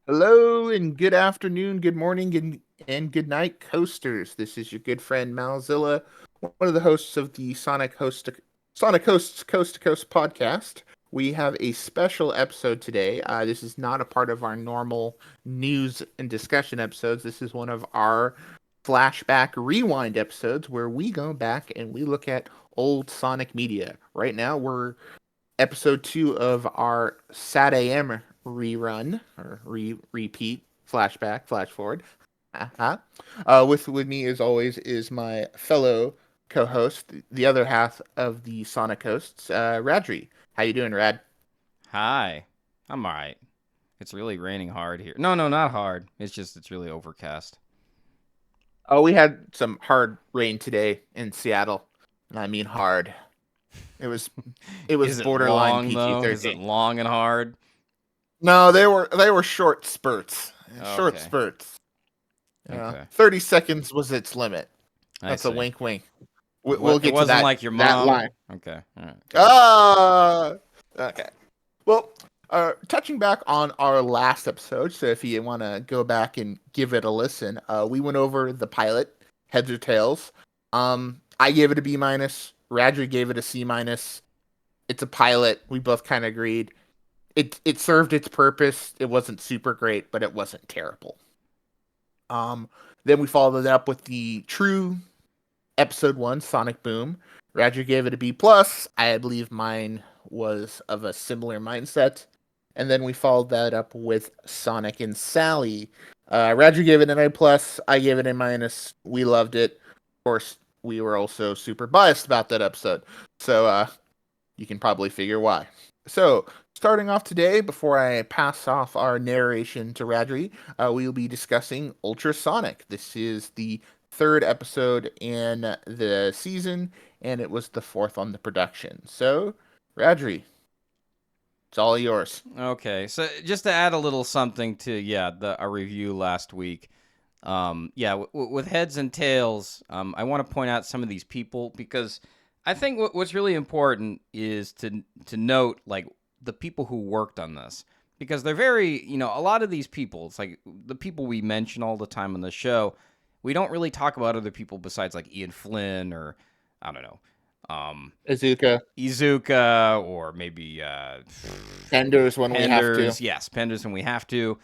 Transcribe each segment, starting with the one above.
Hello and good afternoon, good morning, and good night, coasters. This is your good friend Malzilla, one of the hosts of the Sonic Hosts Coast to Coast podcast. We have a special episode today. This is not a part of our normal news and discussion episodes. This is one of our flashback rewind episodes where we go back and we look at old Sonic media. Right now, we're episode 2 of our SatAM rerun or repeat flashback flash forward. Uh-huh. With me as always is my fellow co-host, the other half of the Sonic hosts, Radrey. How you doing, Rad? Hi. I'm alright. It's really raining hard here. No, not hard. It's really overcast. Oh, we had some hard rain today in Seattle, and I mean hard. It was it was Is it borderline long though? Is it PG-13. long and hard? No, they were short spurts. Short Okay. spurts. Okay. 30 seconds was its limit. I That's a see. wink, wink. It, We'll it get to wasn't that like your that mom? line. Okay. All right. Got it. Ah, okay. Well, touching back on our last episode, so if you want to go back and give it a listen, we went over the pilot, heads or tails. I gave it a B minus. Radri gave it a C minus. It's a pilot. We both kind of agreed. It served its purpose. It wasn't super great, but it wasn't terrible. Um, then we followed it up with the true episode 1, Sonic Boom. Roger gave it a B plus. I believe mine was of a similar mindset. And then we followed that up with Sonic and Sally. Roger gave it an A plus. I gave it a minus. We loved it. Of course, we were also super biased about that episode. So you can probably figure why. So, starting off today, before I pass off our narration to Radri, we will be discussing Ultrasonic. This is the third episode in the season, and it was the fourth on the production. So, Radri, it's all yours. Okay. So just to add a little something to our review last week. With heads and tails, I want to point out some of these people because I think what's really important is to note like the people who worked on this because they're very a lot of these people. It's like the people we mention all the time on the show. We don't really talk about other people besides like Ian Flynn or I don't know, Azuka, Izuka or maybe Penders when we have to. Penders. Yes, Penders when we have to.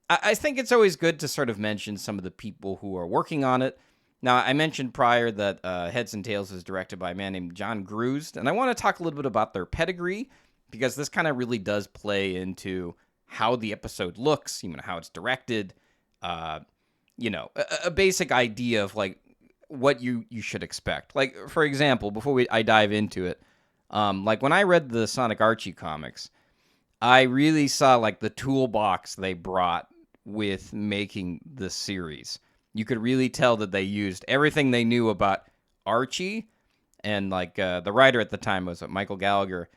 I think it's always good to sort of mention some of the people who are working on it. Now, I mentioned prior that Heads and Tails is directed by a man named John Grusd, and I want to talk a little bit about their pedigree because this kind of really does play into how the episode looks, how it's directed, uh, a basic idea of like what you should expect. Like, for example, before I dive into it, like when I read the Sonic Archie comics, I really saw like the toolbox they brought with making the series. You could really tell that they used everything they knew about Archie, and like the writer at the time was Michael Gallagher.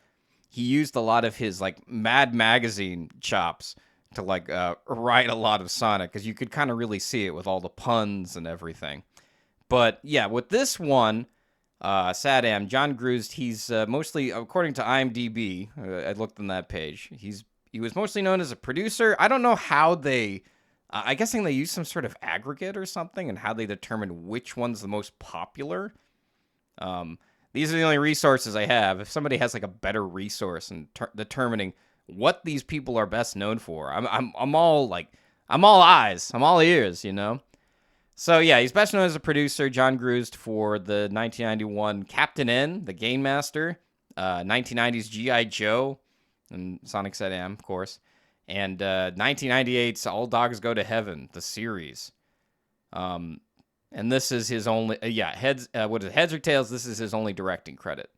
He used a lot of his like Mad Magazine chops to like write a lot of Sonic because you could kind of really see it with all the puns and everything. But yeah, with this one, SatAM, John Grusd, he's mostly, according to IMDb, I looked on that page, he was mostly known as a producer. I don't know how they, I guessing they use some sort of aggregate or something and how they determine which one's the most popular. These are the only resources I have. If somebody has like a better resource in determining what these people are best known for, I'm all like, I'm all eyes, I'm all ears. So yeah, he's best known as a producer, John Grusd, for the 1991 Captain N, the Game Master, 1990s G.I. Joe, and Sonic SatAM, of course, and 1998's All Dogs Go to Heaven, the series. And this is his only, Heads. What is it, Heads or Tails? This is his only directing credit.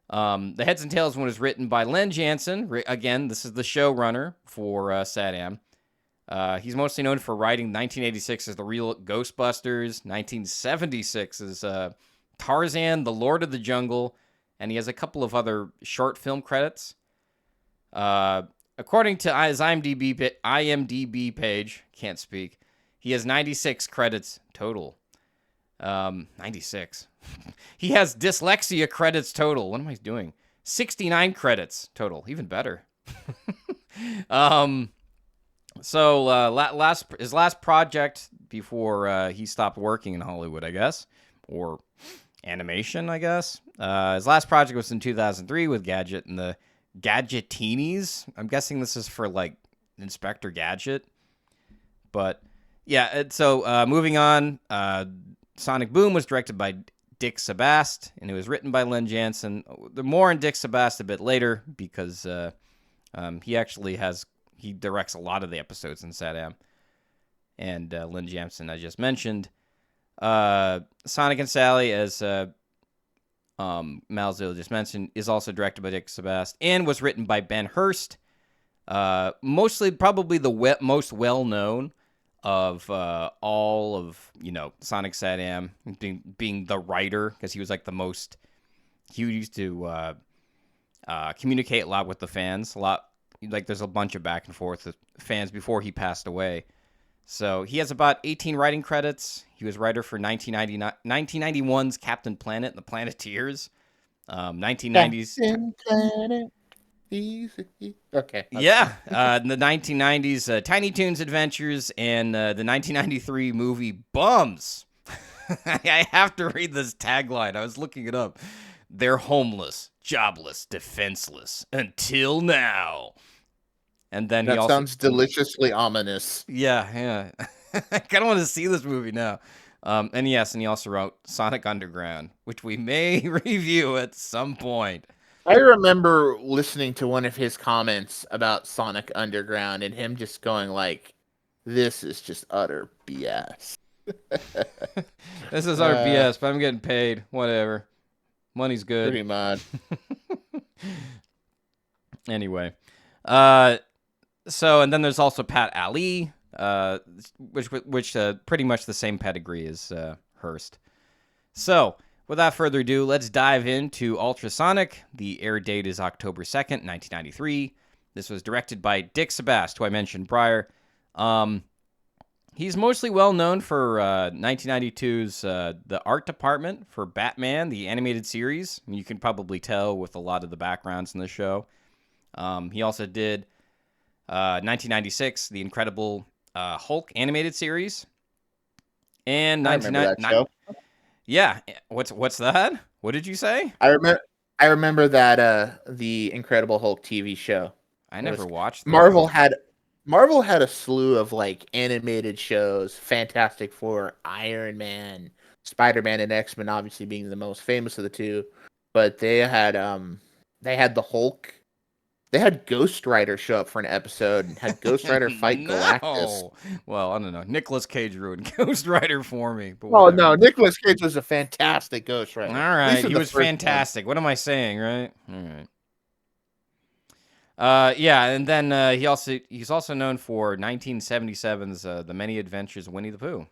The Heads and Tails one was written by Len Jansen. Again, this is the showrunner for SatAM. He's mostly known for writing 1986 as The Real Ghostbusters, 1976 as Tarzan, The Lord of the Jungle, and he has a couple of other short film credits. According to his IMDb page, can't speak, he has 96 credits total. 96. He has dyslexia credits total. What am I doing? 69 credits total. Even better. So his last project before he stopped working in Hollywood, I guess, or animation, I guess. His last project was in 2003 with Gadget and the Gadgetinis. I'm guessing this is for like Inspector Gadget. But yeah, so moving on, Sonic Boom was directed by Dick Sebast, and it was written by Len Jansen. More on Dick Sebast a bit later because he directs a lot of the episodes in SatAM. And Len Jansen, I just mentioned. Sonic and Sally, as Malzil just mentioned, is also directed by Dick Sebast and was written by Ben Hurst. Mostly, probably the most well-known of all of, Sonic SatAM being the writer, because he was like the most, he used to communicate a lot with the fans, like there's a bunch of back and forth with fans before he passed away. So he has about 18 writing credits. He was writer for 1991's Captain Planet and the Planeteers, 1990s. Captain Planet. Easy. Okay. Yeah, in the 1990s, Tiny Toons Adventures, and the 1993 movie Bums. I have to read this tagline. I was looking it up. They're homeless, jobless, defenseless until now. And then that sounds deliciously ominous. Yeah. I kind of want to see this movie now. And he also wrote Sonic Underground, which we may review at some point. I remember listening to one of his comments about Sonic Underground and him just going like, this is just utter BS. This is utter BS, but I'm getting paid. Whatever. Money's good. Pretty much. Anyway. So, and then there's also Pat Ali, which pretty much the same pedigree as Hurst. So, without further ado, let's dive into Ultrasonic. The air date is October 2nd, 1993. This was directed by Dick Sebast, who I mentioned prior. He's mostly well known for 1992's the art department for Batman, the animated series. You can probably tell with a lot of the backgrounds in the show. He also did 1996, the Incredible Hulk animated series. And 1999. Yeah, what's that? What did you say? I remember that the Incredible Hulk TV show. I never watched that. Marvel had a slew of like animated shows, Fantastic Four, Iron Man, Spider-Man, and X-Men obviously being the most famous of the two, but they had the Hulk. They had Ghost Rider show up for an episode and had Ghost Rider fight Galactus. Well, I don't know. Nicolas Cage ruined Ghost Rider for me. But oh, no. Nicolas Cage was a fantastic Ghost Rider. All right. He was fantastic. What am I saying, right? All right. Yeah, and then he's also known for 1977's The Many Adventures of Winnie the Pooh.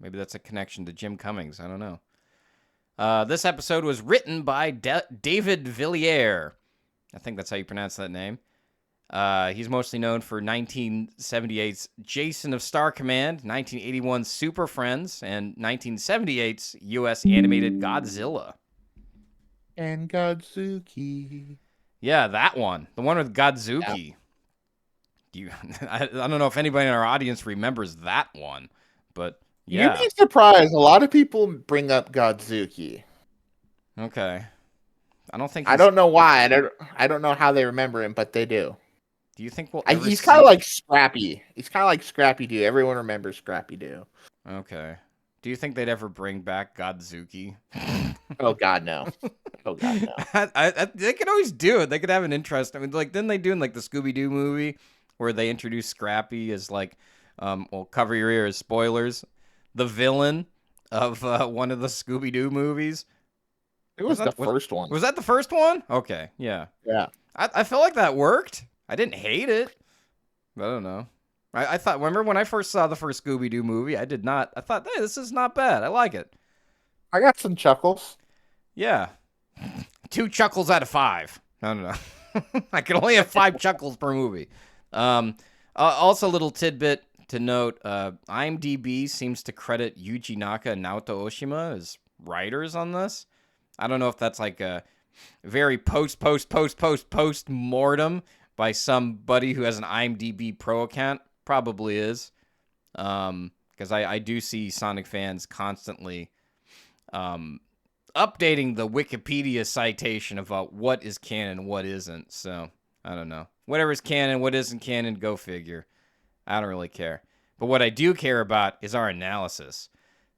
Maybe that's a connection to Jim Cummings. I don't know. This episode was written by David Villiers. I think that's how you pronounce that name. He's mostly known for 1978's Jason of Star Command, 1981's Super Friends, and 1978's U.S. animated Godzilla. And Godzuki. Yeah, that one. The one with Godzuki. Yeah. I don't know if anybody in our audience remembers that one, but yeah. You'd be surprised. A lot of people bring up Godzuki. Okay. I don't know why. I don't know how they remember him, but they do. Do you think he's kind of like Scrappy. He's kind of like Scrappy Doo. Everyone remembers Scrappy Doo. Okay. Do you think they'd ever bring back Godzuki? Oh God, no. Oh God, no. They could always do it. They could have an interest. I mean, like, didn't they do in like the Scooby-Doo movie where they introduced Scrappy as like, well, cover your ears, spoilers, the villain of one of the Scooby-Doo movies? It was the first one. Was that the first one? Okay, yeah. Yeah. I felt like that worked. I didn't hate it. I don't know. I thought, remember when I first saw the first Scooby-Doo movie, I thought, hey, this is not bad. I like it. I got some chuckles. Yeah. 2 chuckles out of 5. I don't know. I can only have 5 chuckles per movie. Also, a little tidbit to note, IMDb seems to credit Yuji Naka and Naoto Oshima as writers on this. I don't know if that's like a very post-mortem by somebody who has an IMDb Pro account. probably is. Because I do see Sonic fans constantly updating the Wikipedia citation about what is canon and what isn't. So, I don't know. Whatever's canon, what isn't canon, go figure. I don't really care. But what I do care about is our analysis.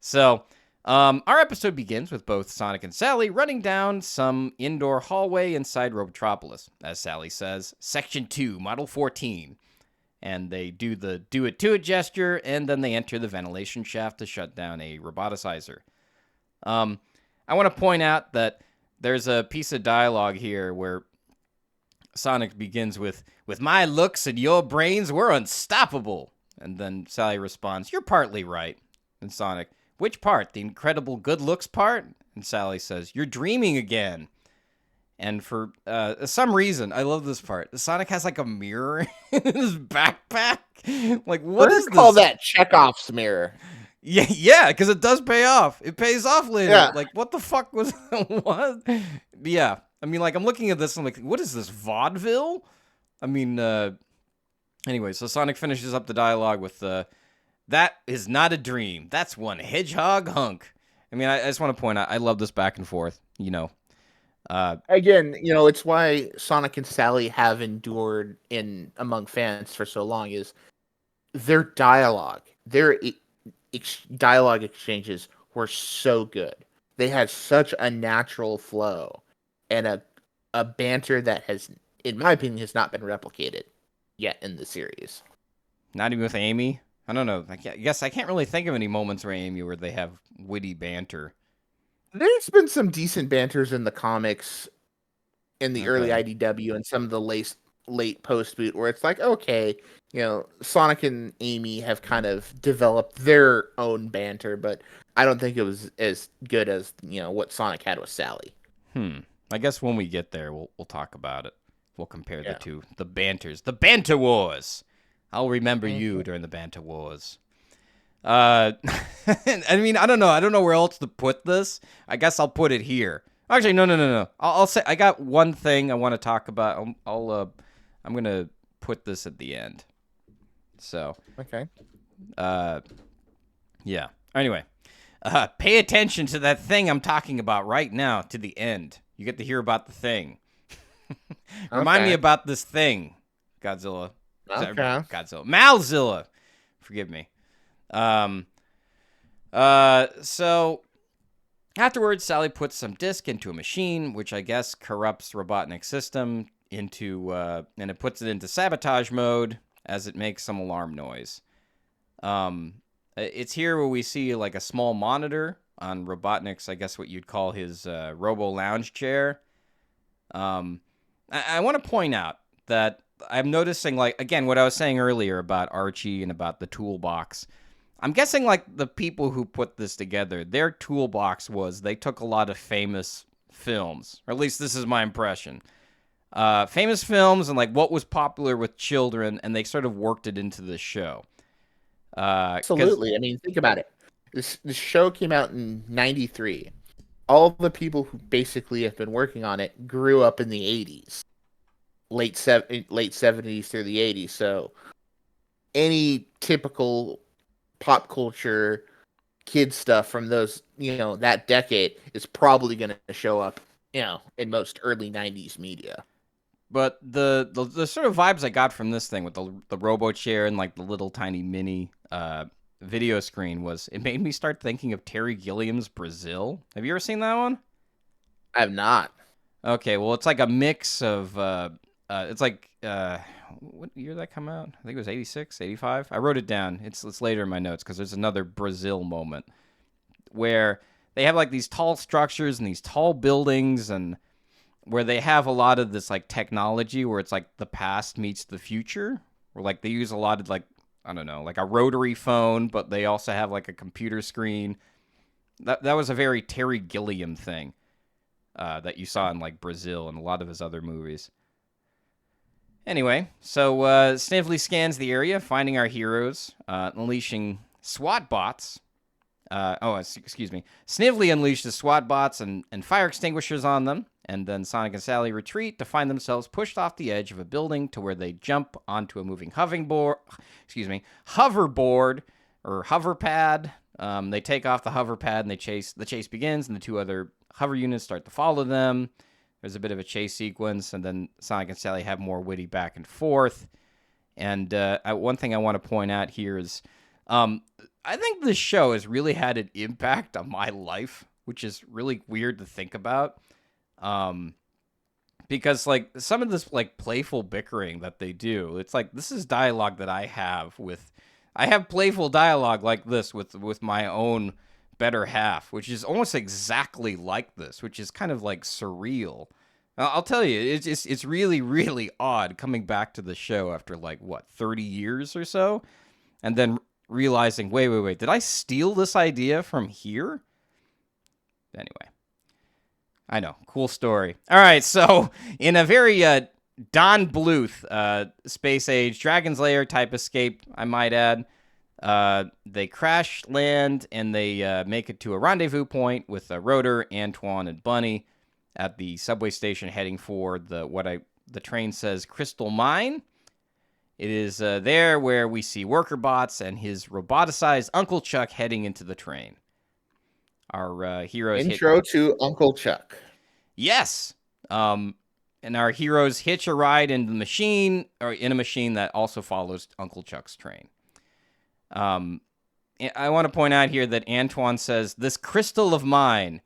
So, our episode begins with both Sonic and Sally running down some indoor hallway inside Robotropolis. As Sally says, Section 2, Model 14. And they do the do-it-to-it gesture, and then they enter the ventilation shaft to shut down a roboticizer. I want to point out that there's a piece of dialogue here where Sonic begins with my looks and your brains, we're unstoppable. And then Sally responds, you're partly right. And Sonic, which part? The incredible good looks part? And Sally says, you're dreaming again. And for some reason, I love this part. Sonic has like a mirror in his backpack. Like, what is this? Call that Chekhov's mirror. Yeah, because it does pay off. It pays off later. Yeah. Like, what the fuck was what? Yeah, I mean, like, I'm looking at this and I'm like, what is this, vaudeville? I mean, anyway, so Sonic finishes up the dialogue with, that is not a dream. That's one hedgehog hunk. I mean, I just want to point out, I love this back and forth, you know. Again, you know, it's why Sonic and Sally have endured among fans for so long is their dialogue. Their dialogue exchanges were so good. They had such a natural flow and a banter that has, in my opinion, has not been replicated yet in the series. Not even with Amy? I don't know. I guess I can't really think of any moments where Amy where they have witty banter. There's been some decent banters in the comics in the early IDW and some of the late post-boot where it's like, okay, you know, Sonic and Amy have kind of developed their own banter, but I don't think it was as good as, you know, what Sonic had with Sally. I guess when we get there, we'll talk about it. We'll compare the two. The banters. The banter wars. I'll remember you during the banter wars. I mean, I don't know. I don't know where else to put this. I guess I'll put it here. Actually, no. I'll say I got one thing I want to talk about. I'm gonna put this at the end. So. Okay. Yeah. Anyway, pay attention to that thing I'm talking about right now. To the end, you get to hear about the thing. Remind me about this thing, Godzilla. Okay. Godzilla. Malzilla. Forgive me. So afterwards, Sally puts some disc into a machine, which I guess corrupts Robotnik's system into, and it puts it into sabotage mode as it makes some alarm noise. It's here where we see like a small monitor on Robotnik's, I guess what you'd call his, robo lounge chair. I want to point out that I'm noticing, like, again, what I was saying earlier about Archie and about the toolbox. I'm guessing, like, the people who put this together, their toolbox was they took a lot of famous films, or at least this is my impression. Famous films and, like, what was popular with children, and they sort of worked it into the show. Absolutely. I mean, think about it. This show came out in 93. All the people who basically have been working on it grew up in the 80s. Late 70s through the 80s. So any typical pop culture kid stuff from those, you know, that decade is probably going to show up, you know, in most early 90s media. But the sort of vibes I got from this thing with the robo chair and like the little tiny mini video screen was, it made me start thinking of Terry Gilliam's Brazil. Have you ever seen that one? I have not. Okay, well, it's like a mix of it's like what year did that come out? I think it was 86, 85. I wrote it down. It's later in my notes because there's another Brazil moment where they have like these tall structures and these tall buildings, and where they have a lot of this like technology where it's like the past meets the future, where like they use a lot of like, I don't know, like a rotary phone, but they also have like a computer screen. That was a very Terry Gilliam thing that you saw in like Brazil and a lot of his other movies. Anyway, so Snively scans the area, finding our heroes, unleashing SWAT bots. Excuse me. Snively unleashes SWAT bots and fire extinguishers on them, And then Sonic and Sally retreat to find themselves pushed off the edge of a building to where they jump onto a moving hoverboard or hover pad. They take off the hover pad and they chase. The chase begins, and the two other hover units start to follow them. There's a bit of a chase sequence, and then Sonic and Sally have more witty back and forth. And one thing I want to point out here is I think this show has really had an impact on my life, which is really weird to think about. Because like some of this like playful bickering that they do, it's like this is dialogue that I have playful dialogue like this with my own better half, which is almost exactly like this, which is kind of like surreal. I'll tell you, it's really, really odd coming back to the show after like 30 years or so, and then realizing, wait, did I steal this idea from here? Anyway. I know. Cool story. All right, so in a very Don Bluth space age Dragon's Lair type escape, I might add, they crash land and they make it to a rendezvous point with Rotor, Antoine, and Bunny at the subway station heading for the train says Crystal Mine. It is there where we see Worker Bots and his roboticized Uncle Chuck heading into the train. Our heroes intro to Uncle Chuck. Yes. And our heroes hitch a ride in a machine that also follows Uncle Chuck's train. I want to point out here that Antoine says, "This crystal of mine."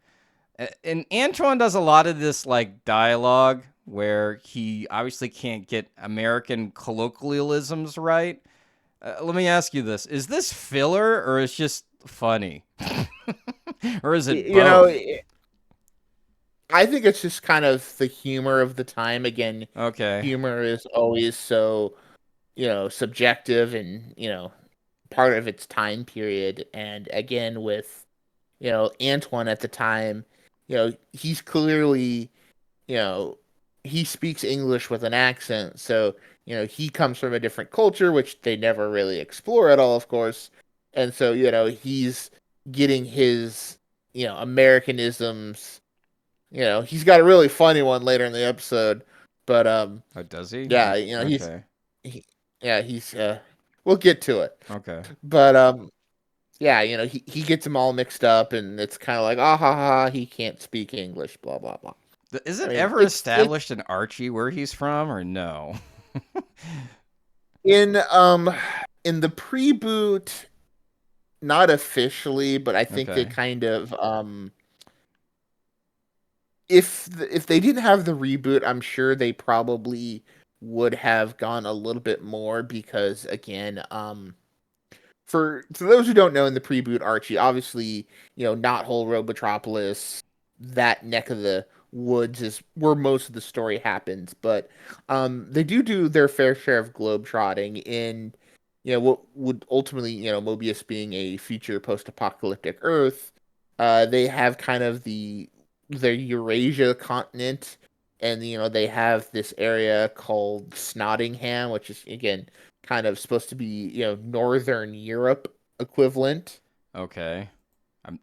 And Antoine does a lot of this like dialogue where he obviously can't get American colloquialisms right. Let me ask you this. Is this filler or is it just funny? Or is it both? I think it's just kind of the humor of the time. Again, okay. Humor is always so, subjective and, part of its time period. And again, with, Antoine at the time, he's clearly, he speaks English with an accent. So, he comes from a different culture, which they never really explore at all, of course. And so, he's getting his, Americanisms. He's got a really funny one later in the episode, but oh, does he? Yeah, okay. he's we'll get to it. Okay. But yeah, he gets them all mixed up, and it's kind of like, ha ha, he can't speak English, blah blah blah. Is it ever established in Archie where he's from, or no? In the pre-boot, not officially, but I think they kind of if they didn't have the reboot, I'm sure they probably would have gone a little bit more because, again, for those who don't know, in the pre-boot Archie, obviously, Knothole, Robotropolis, that neck of the woods is where most of the story happens. But they do their fair share of globetrotting in, what would ultimately, Mobius being a future post-apocalyptic Earth. They have kind of the Eurasia continent, and they have this area called Snottingham, which is again kind of supposed to be Northern Europe equivalent. Okay,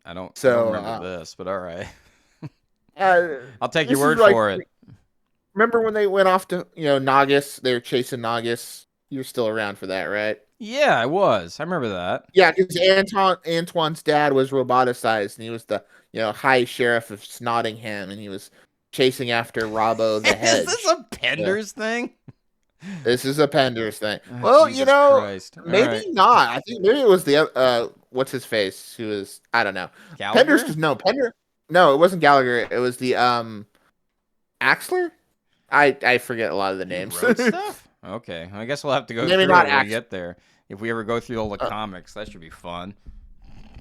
I don't remember this, but all right. I'll take your word for it. Remember when they went off to Nagas? They were chasing Nagas. You were still around for that, right? Yeah, I was. I remember that. Yeah, because Antoine's dad was roboticized, and he was the high sheriff of Snottingham, and he was chasing after Robbo the Hedge. Is this a Penders thing? This is a Penders thing. Oh, well, Jesus maybe not. I think maybe it was the what's his face who was, I don't know. Gallagher? Penders. No, it wasn't Gallagher. It was the Axler. I forget a lot of the names. Wrote stuff? Okay, I guess we'll have to go through it when we get there. If we ever go through all the comics, that should be fun.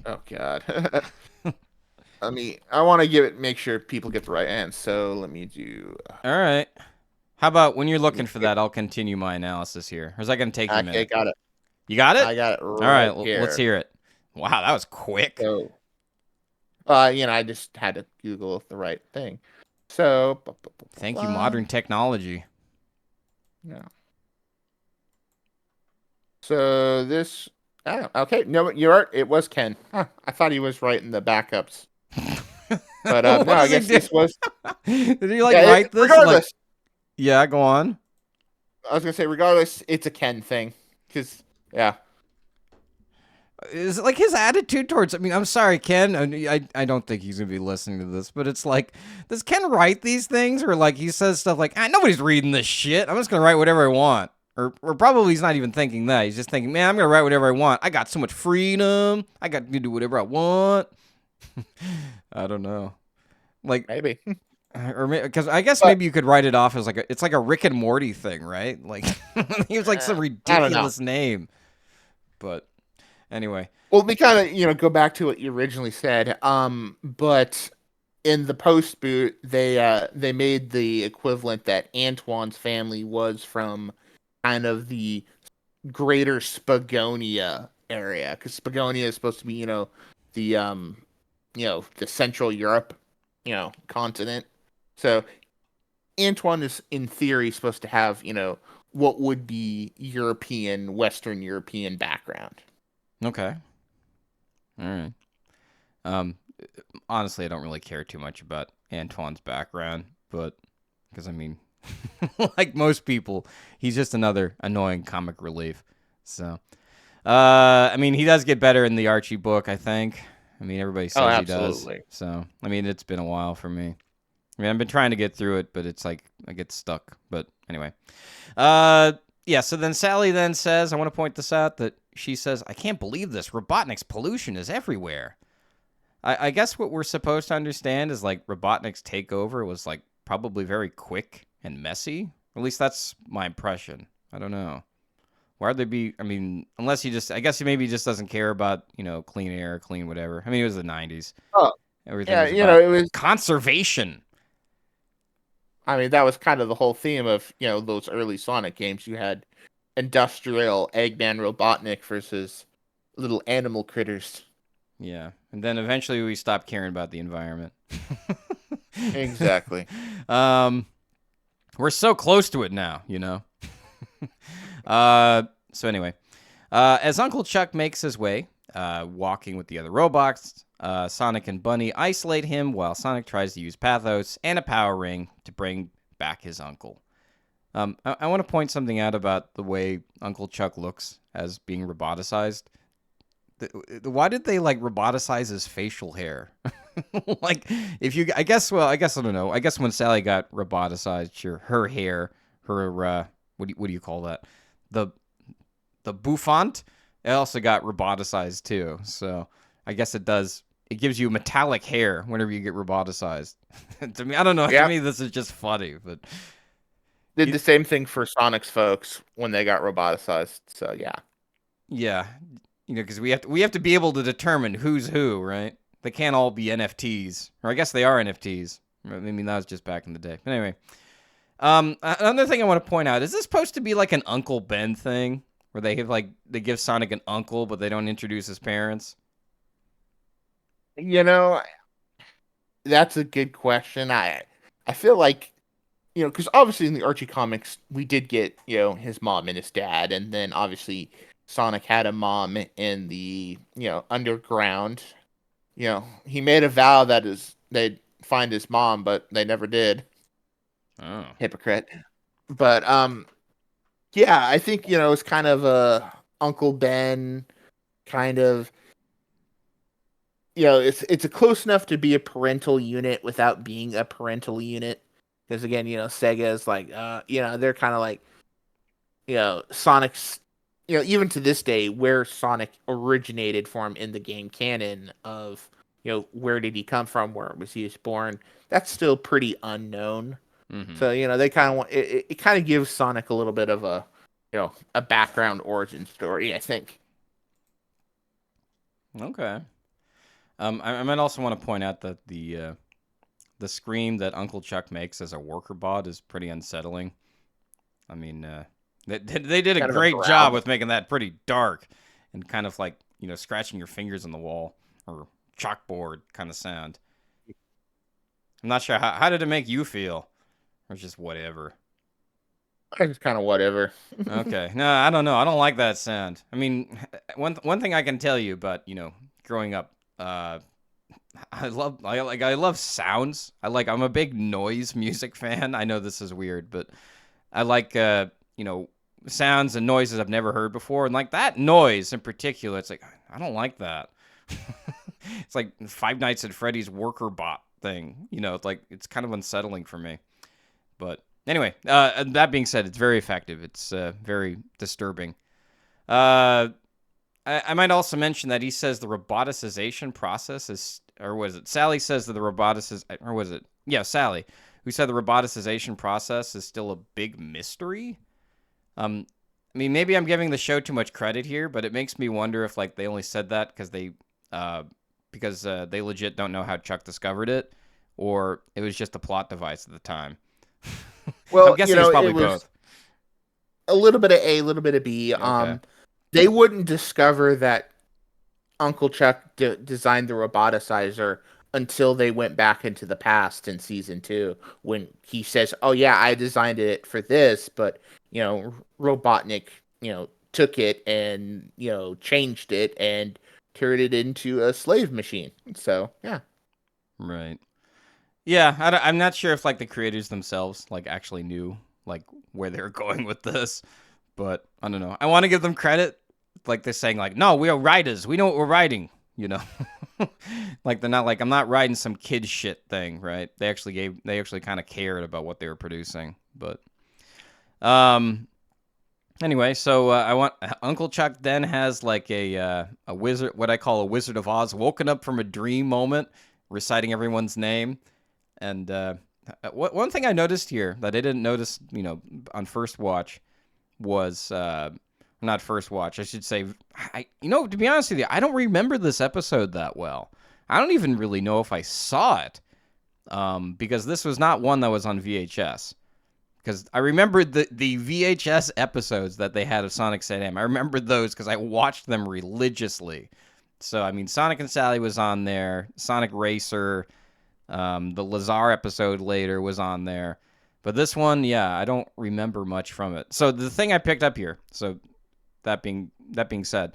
Oh God. I want to make sure people get the right answer. So let me do. All right. How about when you're looking for that, I'll continue my analysis here. Or is that going to take you a minute? Okay, got it. You got it? I got it. All right, let's hear it. Wow, that was quick. So, I just had to Google the right thing. So, thank you, modern technology. Yeah. So this. Okay, no, you're right. It was Ken. Huh, I thought he was right in the backups. But What no, I does he guess do? this was Did he like yeah. write this? Like, Regardless, yeah, go on. I was gonna say regardless, it's a Ken thing because yeah. Is it like his attitude towards? I mean, I'm sorry, Ken. I don't think he's gonna be listening to this, but it's like, does Ken write these things, or like he says stuff like, nobody's reading this shit. I'm just gonna write whatever I want, or probably he's not even thinking that. He's just thinking, man, I'm gonna write whatever I want. I got so much freedom. I got to do whatever I want. I don't know, like, Maybe. or because I guess But maybe you could write it off as like it's like a Rick and Morty thing, right? Like he was like some I don't know. ridiculous name, but anyway. Well, we kind of go back to what you originally said. But in the post boot, they made the equivalent that Antoine's family was from kind of the greater Spagonia area, because Spagonia is supposed to be the the Central Europe continent. So Antoine is in theory supposed to have what would be European, Western European background. Okay. All right. Um, honestly, I don't really care too much about Antoine's background, but because I mean, like most people, he's just another annoying comic relief. So, I mean, he does get better in the Archie book, I think. I mean, everybody Oh, says he does. absolutely. So, I mean, it's been a while for me. I mean, I've been trying to get through it, but it's like I get stuck. But anyway, yeah. So then Sally then says, I want to point this out that she says, I can't believe this. Robotnik's pollution is everywhere. I guess what we're supposed to understand is like Robotnik's takeover was like probably very quick and messy. At least that's my impression. I don't know. Why'd they be? I mean, unless he just, I guess he maybe just doesn't care about, clean air, clean whatever. I mean, it was the 90s. Oh, Everything yeah, was about it was. conservation. I mean, that was kind of the whole theme of those early Sonic games. You had industrial Eggman Robotnik versus little animal critters. Yeah. And then eventually we stopped caring about the environment. Exactly. We're so close to it now, So anyway, as Uncle Chuck makes his way, walking with the other robots, Sonic and Bunny isolate him while Sonic tries to use Pathos and a power ring to bring back his uncle. I want to point something out about the way Uncle Chuck looks as being roboticized. Why did they like roboticize his facial hair? Like, I guess I don't know. I guess when Sally got roboticized, her hair, her what do you call that? The bouffant, it also got roboticized too. So I guess it gives you metallic hair whenever you get roboticized. To me, I don't know. Yep. To me, this is just funny, but Did the same thing for Sonic's folks when they got roboticized. So yeah. yeah, because we have to be able to determine who's who, right? They can't all be NFTs, or I guess they are NFTs. I mean, that was just back in the day. But anyway, another thing I want to point out is this supposed to be like an Uncle Ben thing, where they give Sonic an uncle, but they don't introduce his parents. That's a good question. I feel like because obviously in the Archie comics we did get his mom and his dad, and then obviously Sonic had a mom in the underground. He made a vow that they'd find his mom, but they never did. Oh. Hypocrite. But yeah, I think it's kind of a Uncle Ben kind of. It's a close enough to be a parental unit without being a parental unit. Because again, Sega is like, they're kind of like, Sonic's, even to this day, where Sonic originated from in the game canon of, where did he come from? Where was he born? That's still pretty unknown. Mm-hmm. So, they kind of want, it kind of gives Sonic a little bit of a background origin story, I think. Okay. I might also want to point out that the scream that Uncle Chuck makes as a worker bot is pretty unsettling. I mean, they did a great job with making that pretty dark and kind of like, scratching your fingers on the wall or chalkboard kind of sound. I'm not sure, how did it make you feel? Or just whatever? It's kind of whatever. Okay. No, I don't know. I don't like that sound. I mean, one thing I can tell you about, growing up, I love sounds. I'm a big noise music fan. I know this is weird, but I like sounds and noises I've never heard before, and like that noise in particular, it's like I don't like that. It's like Five Nights at Freddy's worker bot thing. It's like it's kind of unsettling for me. But anyway, that being said, it's very effective. It's very disturbing. I might also mention that he says the roboticization process is, or was it Sally says that the or was it? Yeah, Sally, who said the roboticization process is still a big mystery. I mean, maybe I'm giving the show too much credit here, but it makes me wonder if like they only said that because they legit don't know how Chuck discovered it, or it was just a plot device at the time. Well, I'm guessing it's probably it was both. a little bit of A, a little bit of B. Okay. They wouldn't discover that Uncle Chuck designed the roboticizer until they went back into the past in season 2, when he says, "Oh yeah, I designed it for this," but Robotnik, took it and changed it and turned it into a slave machine. So yeah, Right. Yeah, I'm not sure if like the creators themselves like actually knew like where they were going with this, but I don't know. I want to give them credit, like they're saying like, no, we are writers, we know what we're writing, like they're not like I'm not writing some kid shit thing, right? They actually kind of cared about what they were producing, but anyway, so I want Uncle Chuck then has like a wizard, what I call a Wizard of Oz, woken up from a dream moment, reciting everyone's name. And one thing I noticed here that I didn't notice, on first watch was not first watch, I should say. To be honest with you, I don't remember this episode that well. I don't even really know if I saw it, because this was not one that was on VHS. Because I remembered the VHS episodes that they had of Sonic SatAM. I remembered those because I watched them religiously. So, I mean, Sonic and Sally was on there. Sonic Racer. The Lazar episode later was on there. But this one, yeah, I don't remember much from it. So the thing I picked up here, so that being said,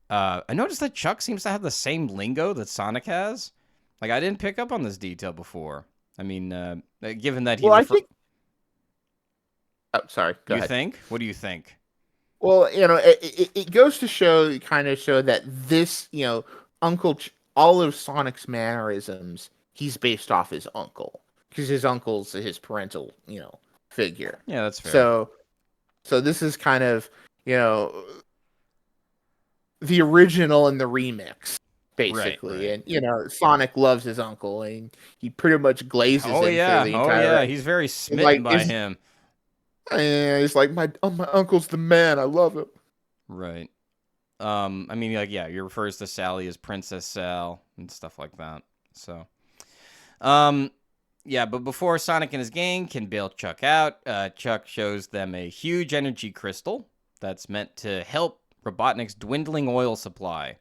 I noticed that Chuck seems to have the same lingo that Sonic has. Like, I didn't pick up on this detail before. I mean, given that he... Well, I think... Oh, sorry, go ahead. You think? What do you think? Well, it goes to kind of show that this, all of Sonic's mannerisms, he's based off his uncle, because his uncle's his parental, figure. Yeah, that's fair. So this is kind of, the original and the remix, basically. Right. And, Sonic loves his uncle, and he pretty much glazes him for the entire... Oh, yeah, he's very smitten by him. And he's like, my uncle's the man, I love him. Right. I mean, like, yeah, he refers to Sally as Princess Sal and stuff like that. So, yeah, but before Sonic and his gang can bail Chuck out, Chuck shows them a huge energy crystal that's meant to help Robotnik's dwindling oil supply.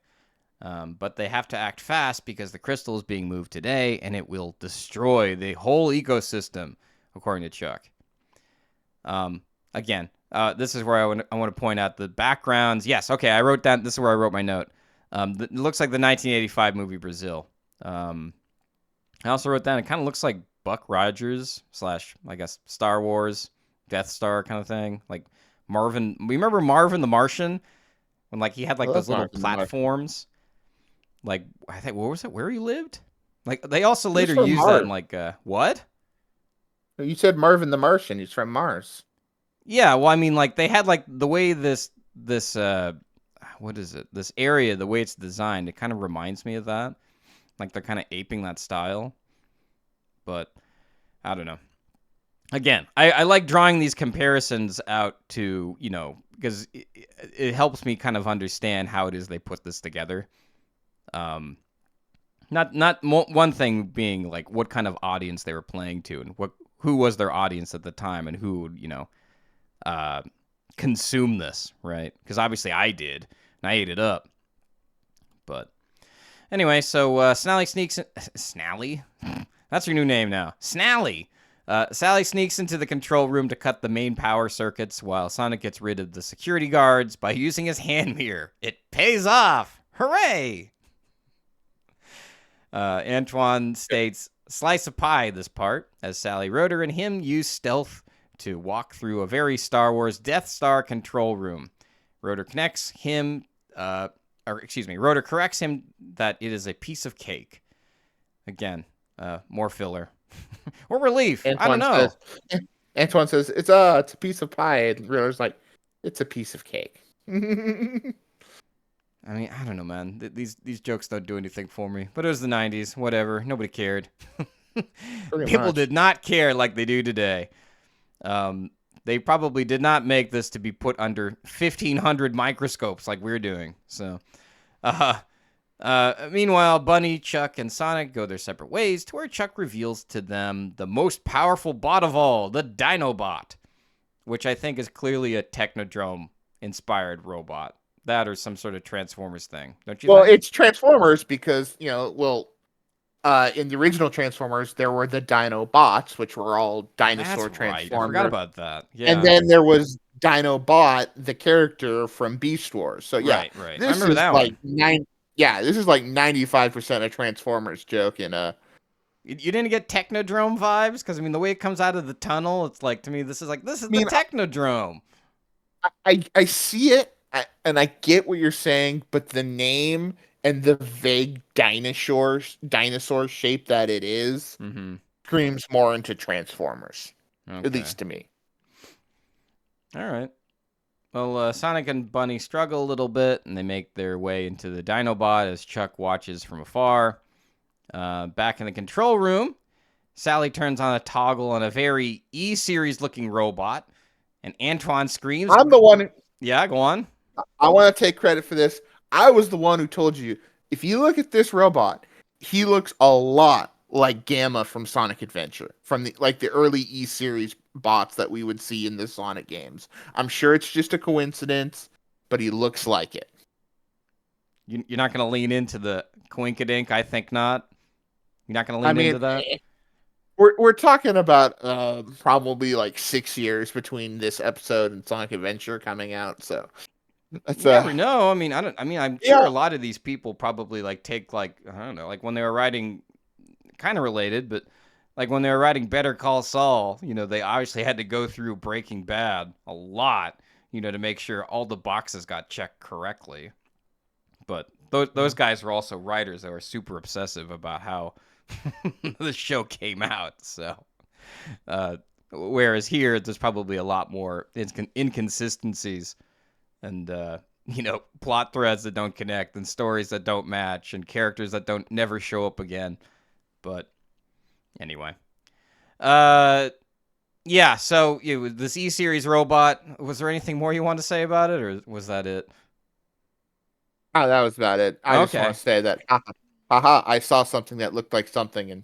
But they have to act fast because the crystal is being moved today, and it will destroy the whole ecosystem, according to Chuck. Again, this is where I want to point out the backgrounds. Yes, okay, I wrote down. This is where I wrote my note. It looks like the 1985 movie Brazil. I also wrote down it kind of looks like Buck Rogers / I guess Star Wars, Death Star kind of thing. Like Marvin. Remember Marvin the Martian when like he had like those little platforms. Like I think what was it? Where he lived? Like they also later used that in like what? You said Marvin the Martian. He's from Mars. Yeah, well, I mean, like they had like the way this what is it? This area, the way it's designed, it kind of reminds me of that. Like they're kind of aping that style. But I don't know. Again, I like drawing these comparisons out to, because it helps me kind of understand how it is they put this together. Not one thing being like what kind of audience they were playing to and who was their audience at the time and who would, consume this, right? Because obviously I did, and I ate it up. But anyway, so Snally sneaks in... Snally? That's your new name now. Snally! Sally sneaks into the control room to cut the main power circuits while Sonic gets rid of the security guards by using his hand mirror. It pays off! Hooray! Antoine states, slice of pie this part, as Sally Roeder and him use stealth to walk through a very Star Wars Death Star control room. Roeder corrects him that it is a piece of cake. Again, more filler. Or relief. I don't know. Antoine says, it's a piece of pie. And Roeder's like, it's a piece of cake. I mean, I don't know, man. These jokes don't do anything for me. But it was the 90s. Whatever. Nobody cared. People did not care like they do today. They probably did not make this to be put under 1,500 microscopes like we're doing. So, meanwhile, Bunny, Chuck, and Sonic go their separate ways to where Chuck reveals to them the most powerful bot of all, the Dinobot, which I think is clearly a Technodrome-inspired robot. That or some sort of Transformers thing, don't you think? Well, it's Transformers because, in the original Transformers, there were the Dinobots, which were all dinosaur That's Transformers. right. I forgot about that. Yeah. And then there was Dinobot, the character from Beast Wars. So, yeah. Right. This I remember is that like one. this is like 95% of Transformers joke in a... You didn't get Technodrome vibes? Because, I mean, the way it comes out of the tunnel, it's like, to me, this is the Technodrome. I see it, and I get what you're saying, but the name and the vague dinosaur shape that it is screams more into Transformers, at least to me. All right. Well, Sonic and Bunny struggle a little bit, and they make their way into the Dinobot as Chuck watches from afar. Back in the control room, Sally turns on a toggle on a very E-series looking robot, and Antoine screams. I'm the one. Yeah, go on. I want to take credit for this. I was the one who told you, if you look at this robot, he looks a lot like Gamma from Sonic Adventure, from the early E-series bots that we would see in the Sonic games. I'm sure it's just a coincidence, but he looks like it. You're not going to lean into the coinkadink? I think not. You're not going to lean into that? We're talking about probably like 6 years between this episode and Sonic Adventure coming out, so that's you never know. I'm sure a lot of these people probably take I don't know, when they were writing, kind of related, but when they were writing Better Call Saul, they obviously had to go through Breaking Bad a lot, to make sure all the boxes got checked correctly. But those guys were also writers that were super obsessive about how the show came out. So, whereas here, there's probably a lot more inconsistencies and, plot threads that don't connect and stories that don't match and characters that don't never show up again. But anyway, yeah. So this E-series robot. Was there anything more you wanted to say about it, or was that it? Oh, that was about it. I just want to say that, I saw something that looked like something and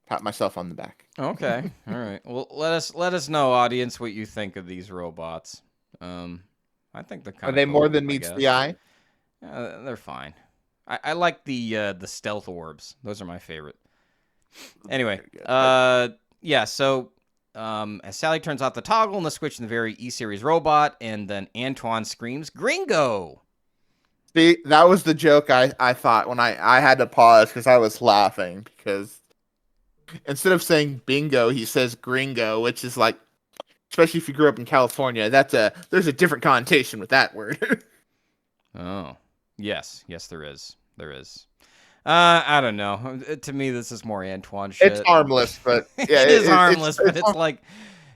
pat myself on the back. Okay, all right. Well, let us know, audience, what you think of these robots. I think they're kind of. Are they more than meets the eye? They're fine. I like the stealth orbs. Those are my favorite. Anyway, yeah. So, as Sally turns off the toggle and the switch in the very E-series robot, and then Antoine screams, "Gringo!" See, that was the joke I thought when I had to pause because I was laughing because instead of saying bingo, he says gringo, which is like, especially if you grew up in California, there's a different connotation with that word. Oh, yes, there is. I don't know. To me, this is more Antoine shit. It's harmless, but yeah, it is harmless, but it's like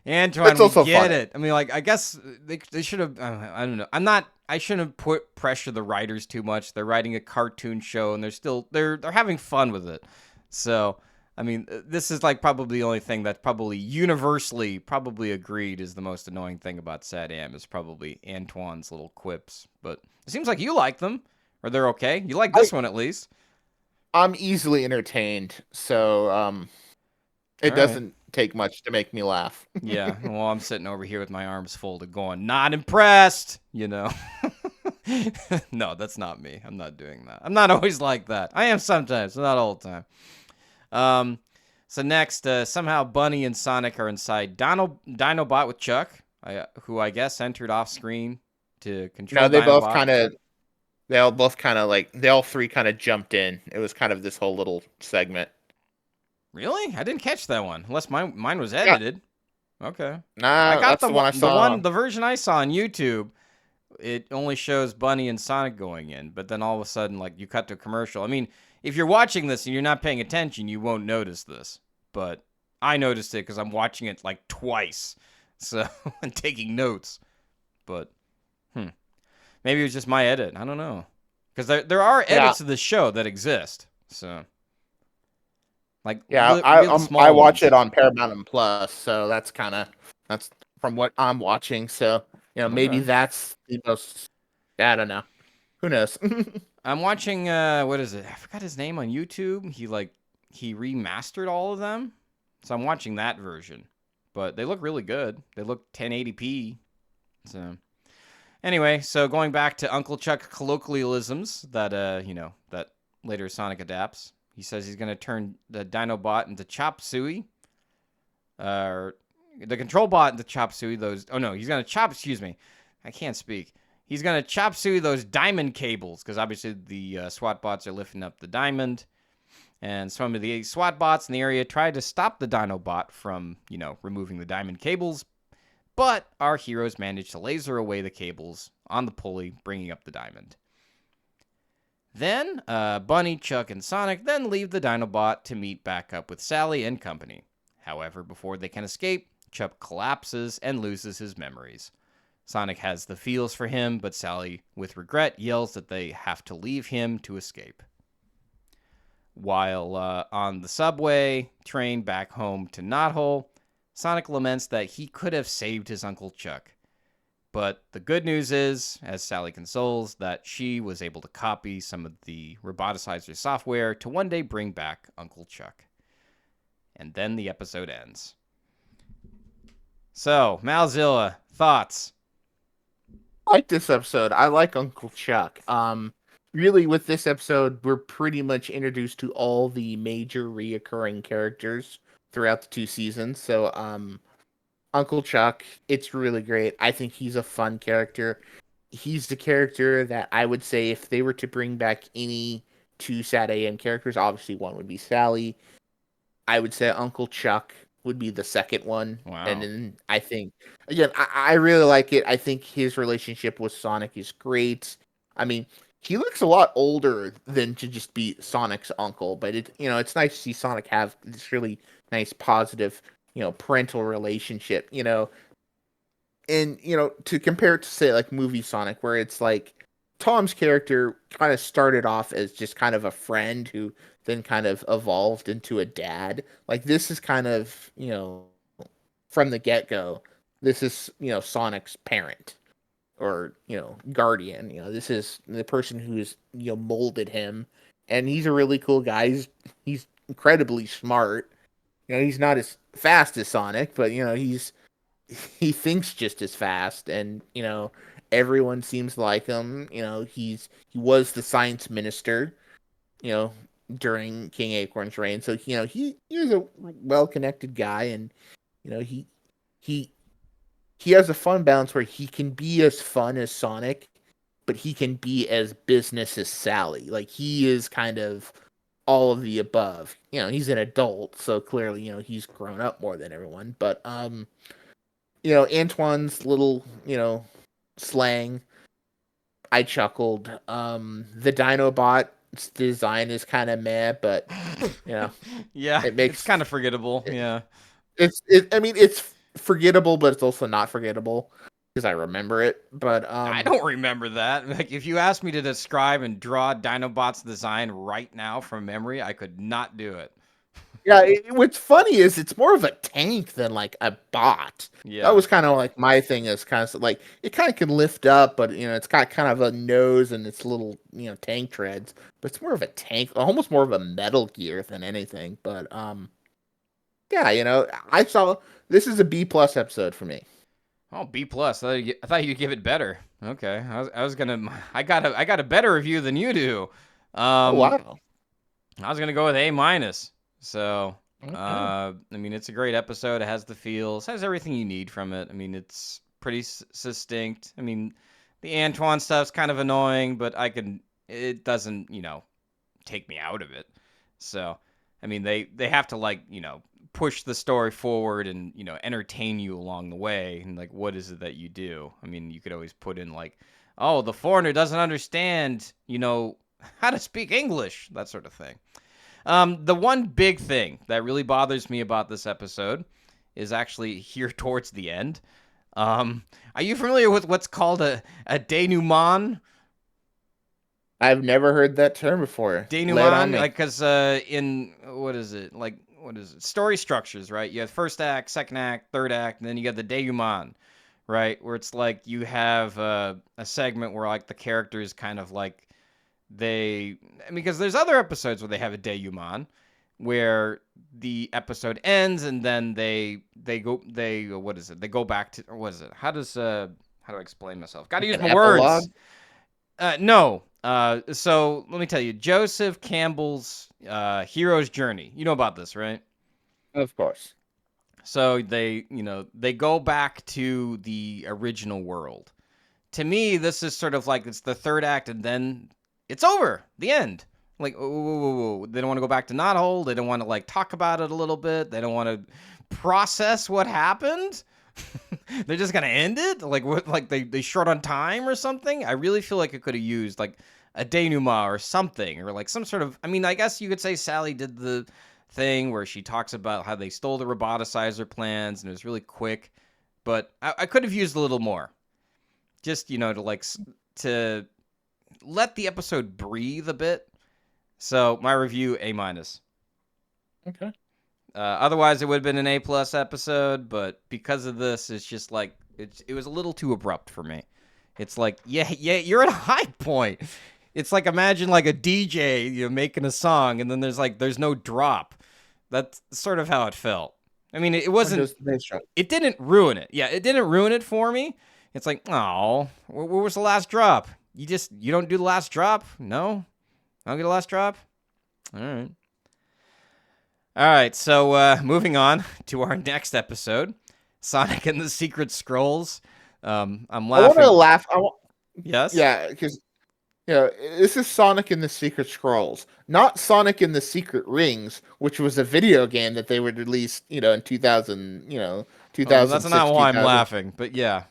Antoine. It's also we get funny. it. I mean, I guess they should have. I don't know. I shouldn't pressure the writers too much. They're writing a cartoon show, and they're having fun with it. So, I mean, this is probably the only thing that's probably universally agreed is the most annoying thing about SatAM is probably Antoine's little quips. But it seems like you like them, or they're okay. You like this one at least. I'm easily entertained, so it doesn't take much to make me laugh. Yeah, well, I'm sitting over here with my arms folded going, not impressed, No, that's not me. I'm not doing that. I'm not always like that. I am sometimes, not all the time. So next, somehow Bunny and Sonic are inside Dinobot with Chuck, who I guess entered off screen to control Dinobot. They both kind of They all both kind of like they all three kind of jumped in. It was kind of this whole little segment. Really? I didn't catch that one. Unless mine was Yeah, edited. Okay. I nah, got that's the the one one, I saw. the version I saw on YouTube. It only shows Bunny and Sonic going in, but then all of a sudden, like, you cut to a commercial. I mean, if you're watching this and you're not paying attention, you won't notice this. But I noticed it because I'm watching it like twice, so and taking notes. But maybe it was just my edit. I don't know, because there are Yeah, edits of the show that exist. So like yeah. real I small watch ones. it on Paramount and Plus, so that's from what I'm watching. So maybe Okay. that's the most. I don't know. Who knows? I'm watching what is it? I forgot his name on YouTube. He remastered all of them. So I'm watching that version. But they look really good. They look 1080p. So anyway, so going back to Uncle Chuck colloquialisms that that later Sonic adapts. He says he's going to turn the Dinobot into Chop Suey. Or the Control Bot into Chop Suey. He's going to chop, excuse me. I can't speak. He's going to chop suey those diamond cables, because obviously the SWAT bots are lifting up the diamond. And some of the SWAT bots in the area tried to stop the Dinobot from, removing the diamond cables. But our heroes managed to laser away the cables on the pulley, bringing up the diamond. Then, Bunny, Chuck, and Sonic then leave the Dinobot to meet back up with Sally and company. However, before they can escape, Chuck collapses and loses his memories. Sonic has the feels for him, but Sally, with regret, yells that they have to leave him to escape. While on the subway train back home to Knothole, Sonic laments that he could have saved his Uncle Chuck. But the good news is, as Sally consoles, that she was able to copy some of the roboticizer software to one day bring back Uncle Chuck. And then the episode ends. So, Malzilla, thoughts? I like this episode. I like Uncle Chuck. Really, with this episode, we're pretty much introduced to all the major reoccurring characters throughout the 2 seasons. So, Uncle Chuck, it's really great. I think he's a fun character. He's the character that I would say if they were to bring back any two SatAM characters, obviously one would be Sally. I would say Uncle Chuck would be the second one. And Wow. then I think, again, I really like it. I think his relationship with Sonic is great. I mean, he looks a lot older than to just be Sonic's uncle, but it's nice to see Sonic have this really nice, positive, parental relationship, and, to compare it to, say, like movie Sonic, where it's like Tom's character kind of started off as just kind of a friend who then kind of evolved into a dad. Like, this is kind of, from the get-go, this is, Sonic's parent or, guardian. This is the person who's, molded him. And he's a really cool guy. He's incredibly smart. He's not as fast as Sonic, but, he thinks just as fast, and everyone seems to like him. He was the science minister, you know, during King Acorn's reign. So he was a well connected guy, and he he he has a fun balance where he can be as fun as Sonic, but he can be as business as Sally. Like, he is kind of all of the above. He's an adult, so clearly he's grown up more than everyone. But Antoine's little, slang, I chuckled. The Dinobot's design is kind of meh, but Yeah, it it's makes kind of forgettable. Yeah. I mean, it's forgettable, but it's also not forgettable because I remember it. But I don't remember that. Like, if you asked me to describe and draw Dinobot's design right now from memory, I could not do it. yeah, what's funny is it's more of a tank than like a bot. That Yeah. was kind of like my thing, is kind of like it kind of can lift up, but it's got kind of a nose and its little tank treads. But it's more of a tank, almost more of a Metal Gear than anything. But yeah, I saw this is a B+ episode for me. Oh, B plus. I thought you'd give it better. Okay. I was gonna. I got a better review than you do. Oh Um, wow. I was gonna go with A minus. So, Okay. I mean, it's a great episode. It has the feels, has everything you need from it. I mean, it's pretty succinct. I mean, The Antoine stuff's kind of annoying, but it doesn't, take me out of it. So, I mean, they have to, like, push the story forward and, entertain you along the way. And, like, what is it that you do? I mean, you could always put in, like, oh, the foreigner doesn't understand, how to speak English, that sort of thing. The one big thing that really bothers me about this episode is actually here towards the end. Are you familiar with what's called a denouement? I've never heard that term before. Denouement, like, because in, what is it? Story structures, right? You have first act, second act, third act, and then you got the denouement, right? Where it's like you have a segment where, like, the characters kind of, like, because there's other episodes where they have a denouement, where the episode ends and then they go back to, or what is it? How do I explain myself? Got to use my words. No. So let me tell you, Joseph Campbell's hero's journey. You know about this, right? Of course. So they go back to the original world. To me, this is sort of like it's the third act and then it's over. The end. Like, whoa. They don't want to go back to Knothole. They don't want to, like, talk about it a little bit. They don't want to process what happened. They're just gonna end it. Like, what? Like they short on time or something. I really feel like it could have used like a denouement or something, or like some sort of. I mean, I guess you could say Sally did the thing where she talks about how they stole the roboticizer plans and it was really quick, but I could have used a little more. Just to let the episode breathe a bit. So my review, A-. Okay. Otherwise, it would have been an A+ episode, but because of this, it's just like it was a little too abrupt for me. It's like, yeah, you're at a high point. It's like, imagine like a DJ, making a song, and then there's no drop. That's sort of how it felt. I mean, it wasn't. It didn't ruin it. Yeah, it didn't ruin it for me. It's like, oh, where was the last drop? You don't do the last drop? No, I don't get the last drop. All right. All right, so moving on to our next episode, Sonic and the Secret Scrolls. I'm laughing. I want to laugh. Yes? Yeah, because this is Sonic and the Secret Scrolls, not Sonic and the Secret Rings, which was a video game that they would release, in 2000, 2006. That's not why I'm laughing, but yeah.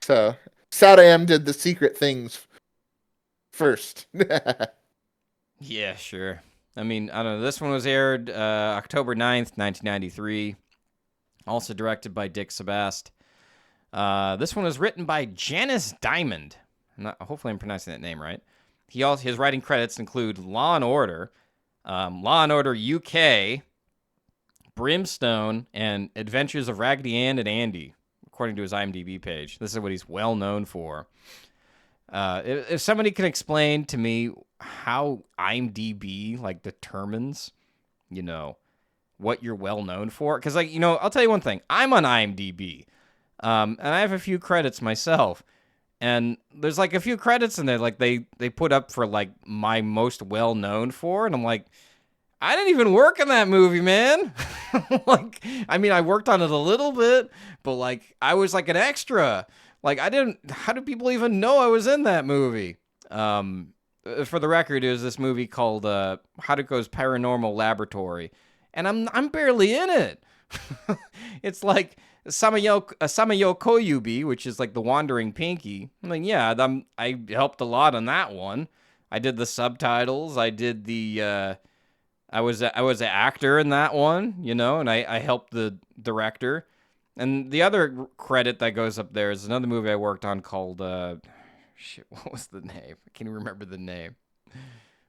So, SatAM did the secret things first. Yeah, sure. I mean, I don't know. This one was aired October 9th, 1993. Also directed by Dick Sebast. This one was written by Janice Diamond. Hopefully I'm pronouncing that name right. His writing credits include Law & Order, Law & Order UK, Brimstone, and Adventures of Raggedy Ann and Andy, according to his IMDb page. This is what he's well known for. If somebody can explain to me how IMDb determines, what you're well known for, because I'll tell you one thing. I'm on IMDb, and I have a few credits myself, and there's a few credits in there they put up for my most well known for, and I'm like, I didn't even work in that movie, man. I worked on it a little bit, but I was an extra. How do people even know I was in that movie? For the record, it was this movie called Haruko's Paranormal Laboratory, and I'm barely in it. It's like Samayo Koyubi, which is the Wandering Pinky. I helped a lot on that one. I did the subtitles. I did the I was an actor in that one, and I helped the director. And the other credit that goes up there is another movie I worked on called, what was the name? I can't even remember the name.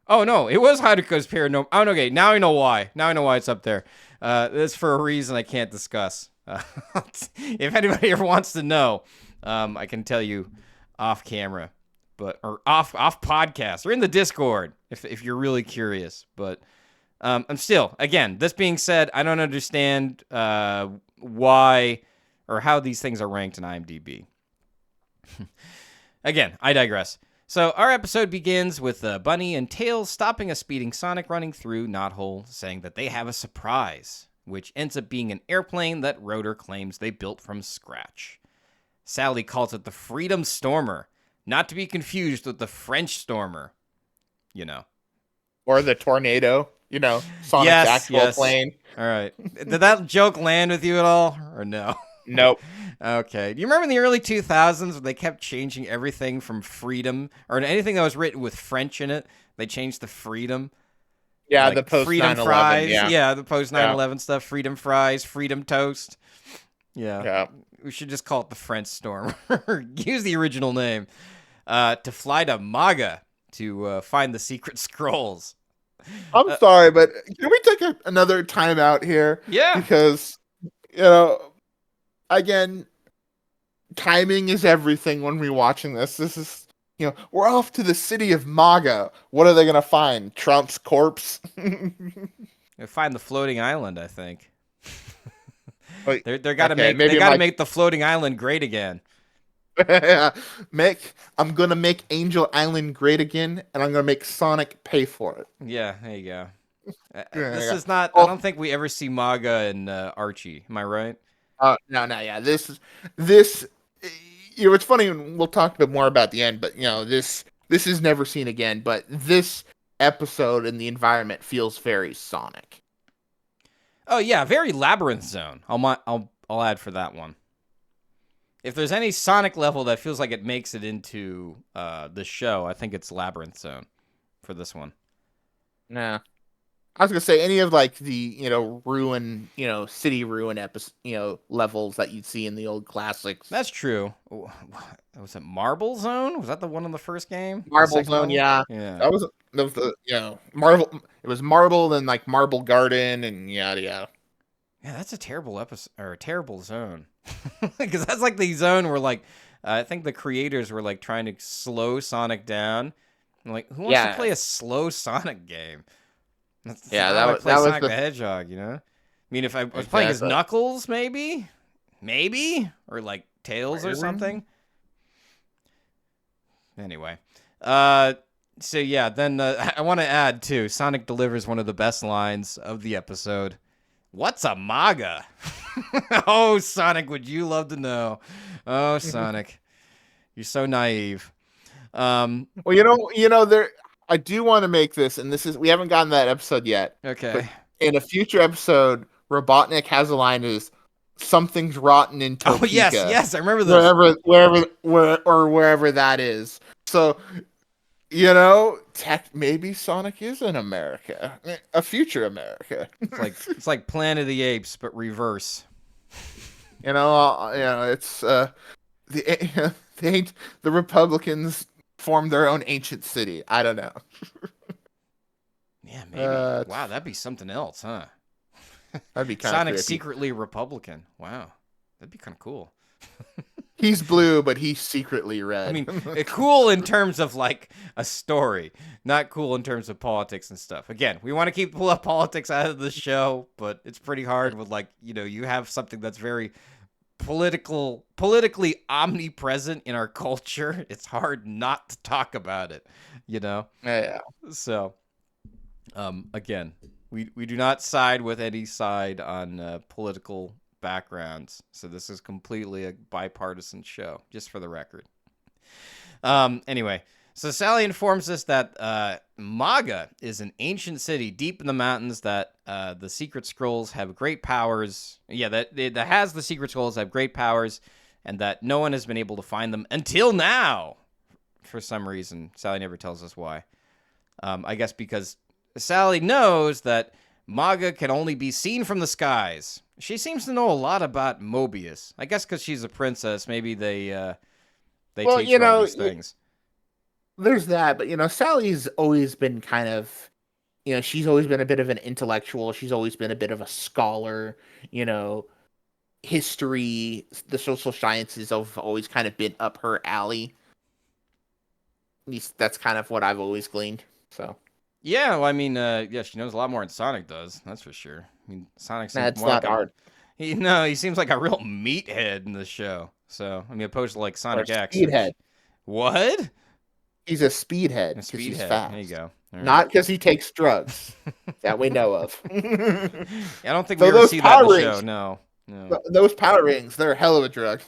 Oh, no, it was Haruko's Paranormal. Oh, okay, now I know why. Now I know why it's up there. It's for a reason I can't discuss. If anybody ever wants to know, I can tell you off camera, or off podcast, or in the Discord, if you're really curious. But I'm still, again, this being said, I don't understand why or how these things are ranked in IMDb. Again, I digress. So our episode begins with Bunny and Tails stopping a speeding Sonic running through Knothole, saying that they have a surprise, which ends up being an airplane that Rotor claims they built from scratch. Sally calls it the Freedom Stormer, not to be confused with the French Stormer. You know. Or the tornado, Sonic's Yes, actual yes. plane. All right. Did that joke land with you at all, or no? Nope. Okay. Do you remember in the early 2000s when they kept changing everything from freedom, or anything that was written with French in it, they changed to freedom? Yeah, Like the post freedom 9/11. fries. Yeah. The post 9/11 stuff. Freedom fries, freedom toast. Yeah. Yeah. We should just call it the French Storm. Use the original name. To fly to Maga to find the secret scrolls. I'm sorry, but can we take another time out here? Yeah. Because, again, timing is everything when we're watching this. This is, we're off to the city of Maga. What are they going to find? Trump's corpse? They find the floating island, I think. Wait, They got to make the floating island great again. I'm gonna make Angel Island great again, and I'm gonna make Sonic pay for it. Yeah, there you go. This is not. I don't think we ever see Maga and Archie. Am I right? No, yeah. This. It's funny. We'll talk a bit more about the end, but this is never seen again. But this episode and the environment feels very Sonic. Oh yeah, very Labyrinth Zone. I'll add for that one. If there's any Sonic level that feels like it makes it into the show, I think it's Labyrinth Zone for this one. Nah. I was gonna say any of like the ruin city ruin levels that you'd see in the old classics. That's true. Was it Marble Zone? Was that the one in the first game? Marble Zone, yeah. That was the Marble. It was Marble, then like Marble Garden, and yada yada. Yeah, that's a terrible episode or a terrible zone, because that's like the zone where like I think the creators were like trying to slow Sonic down. I'm like, who wants to play a slow Sonic game? That was Sonic the Hedgehog, I mean, if I was playing as Knuckles, maybe, or like Tails or something. Anyway, so yeah, then I want to add too. Sonic delivers one of the best lines of the episode. What's a MAGA? Oh, Sonic, would you love to know? Oh, Sonic, you're so naive. Well, there. I do want to make this, and we haven't gotten that episode yet. Okay. In a future episode, Robotnik has a line is something's rotten in Topeka. Oh yes, I remember this. Wherever that is. So, maybe Sonic is in America, a future America. It's like Planet of the Apes, but reverse. It's the Republicans formed their own ancient city. I don't know. Yeah, maybe. Wow, that'd be something else, huh? That'd be kind of Sonic secretly Republican. Wow, that'd be kind of cool. He's blue, but he's secretly red. I mean, cool in terms of like a story, not cool in terms of politics and stuff. Again, we want to keep politics out of the show, but it's pretty hard with like you have something that's very politically omnipresent in our culture. It's hard not to talk about it, Yeah. So, again, we do not side with any side on political backgrounds. So this is completely a bipartisan show, just for the record. Anyway, so Sally informs us that Maga is an ancient city deep in the mountains that the secret scrolls have great powers. Yeah, that has the secret scrolls have great powers, and that no one has been able to find them until now. For some reason, Sally never tells us why. I guess because Sally knows that Maga can only be seen from the skies. She seems to know a lot about Mobius. I guess because she's a princess, maybe they teach her all these things. There's that, but Sally's always been kind of, she's always been a bit of an intellectual. She's always been a bit of a scholar. History, the social sciences have always kind of been up her alley. At least that's kind of what I've always gleaned. So. Yeah, well, I mean, she knows a lot more than Sonic does. That's for sure. I mean, Sonic seems it's not hard. He seems like a real meathead in the show. So, I mean, opposed to like Sonic X. Speedhead. What? He's a speedhead because he's fast. There you go. Right. Not because he takes drugs that we know of. I don't think we ever see that in the show. No. Those power rings, they're a hell of a drug.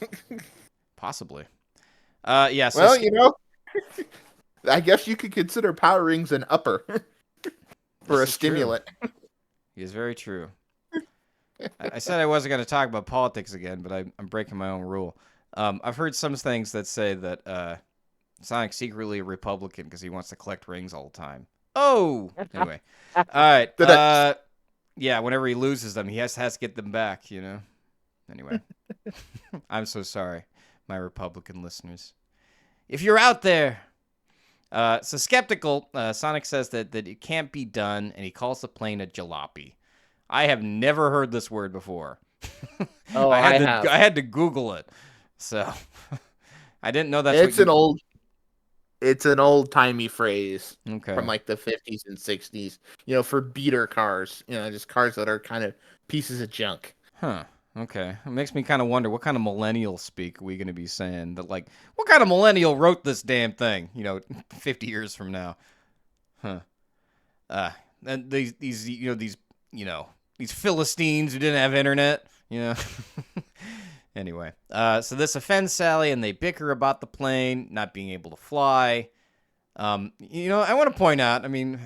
Possibly. Yeah. So Well, I guess you could consider Power Rings an upper for a this is true. stimulant. He is very true. I said I wasn't going to talk about politics again, but I'm breaking my own rule. I've heard some things that say that Sonic's secretly a Republican because he wants to collect rings all the time. Oh, anyway. All right. Yeah, whenever he loses them, he has to get them back, you know? Anyway. I'm so sorry, my Republican listeners. If you're out there, so skeptical, Sonic says that it can't be done, and he calls the plane a jalopy. I have never heard this word before. Oh, I have. had to Google it, so I didn't know that's It's an old timey phrase Okay. from like the 50s and 60s. For beater cars. Just cars that are kind of pieces of junk. Huh. Okay. It makes me kind of wonder what kind of millennial speak are we going to be saying? That like, what kind of millennial wrote this damn thing? 50 years from now. Huh. And these Philistines who didn't have internet. Anyway, so this offends Sally, and they bicker about the plane not being able to fly. I want to point out. I mean,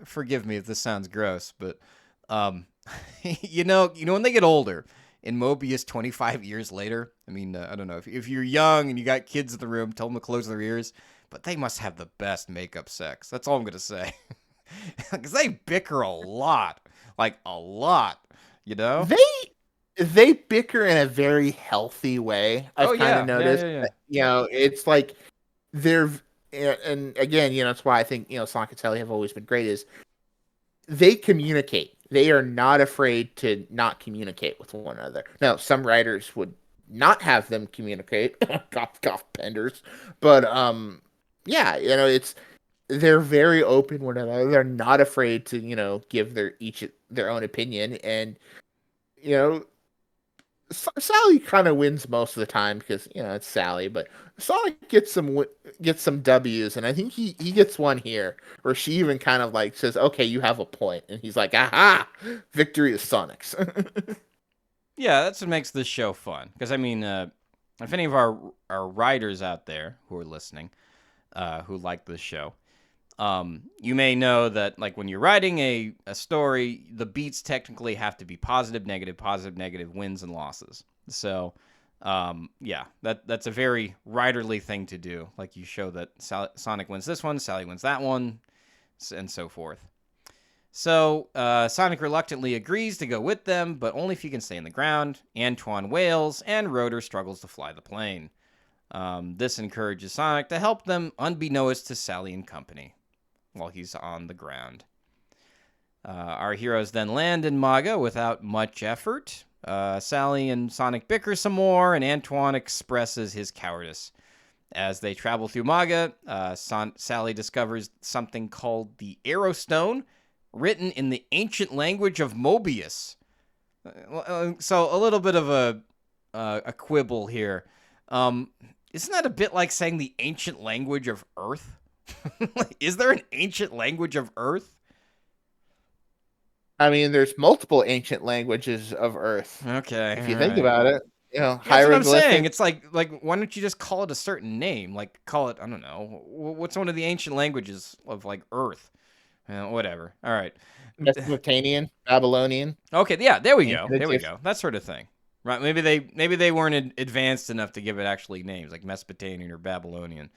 forgive me if this sounds gross, but when they get older, in Mobius 25 years later, I mean, I don't know if you're young and you got kids in the room, tell them to close their ears, but they must have the best makeup sex. That's all I'm gonna say, because they bicker a lot, like a lot. They bicker in a very healthy way. I've kind of noticed. Yeah. It's like they're, and again, that's why I think Sonic and Sally have always been great. Is they communicate. They are not afraid to not communicate with one another. Now, some writers would not have them communicate, cough penders, but yeah, they're very open with one another. They're not afraid to give their own opinion, and Sally kind of wins most of the time because it's Sally, but Sonic gets some W's, and I think he gets one here where she even kind of like says, "Okay, you have a point," and he's like, "Aha! Victory is Sonic's." Yeah, that's what makes this show fun. Because I mean, if any of our writers out there who are listening, who like this show, you may know that like when you're writing a story, the beats technically have to be positive, negative, wins and losses. So, yeah, that's a very writerly thing to do. Like you show that Sonic wins this one, Sally wins that one, and so forth. So Sonic reluctantly agrees to go with them, but only if he can stay on the ground. Antoine wails, and Rotor struggles to fly the plane. This encourages Sonic to help them, unbeknownst to Sally and company, while he's on the ground. Our heroes then land in Maga without much effort. Sally and Sonic bicker some more, and Antoine expresses his cowardice. As they travel through Maga, Sally discovers something called the Aerostone, written in the ancient language of Mobius. So a little bit of a quibble here. Isn't that a bit like saying the ancient language of Earth? Is there an ancient language of Earth? I mean, there's multiple ancient languages of Earth. Okay, if you think about it, that's what I'm saying. It's like why don't you just call it a certain name? Like call it, I don't know, what's one of the ancient languages of like Earth? Whatever. All right. Mesopotamian, Babylonian. Okay, yeah, there we go. That sort of thing. Right? Maybe they weren't advanced enough to give it actually names like Mesopotamian or Babylonian.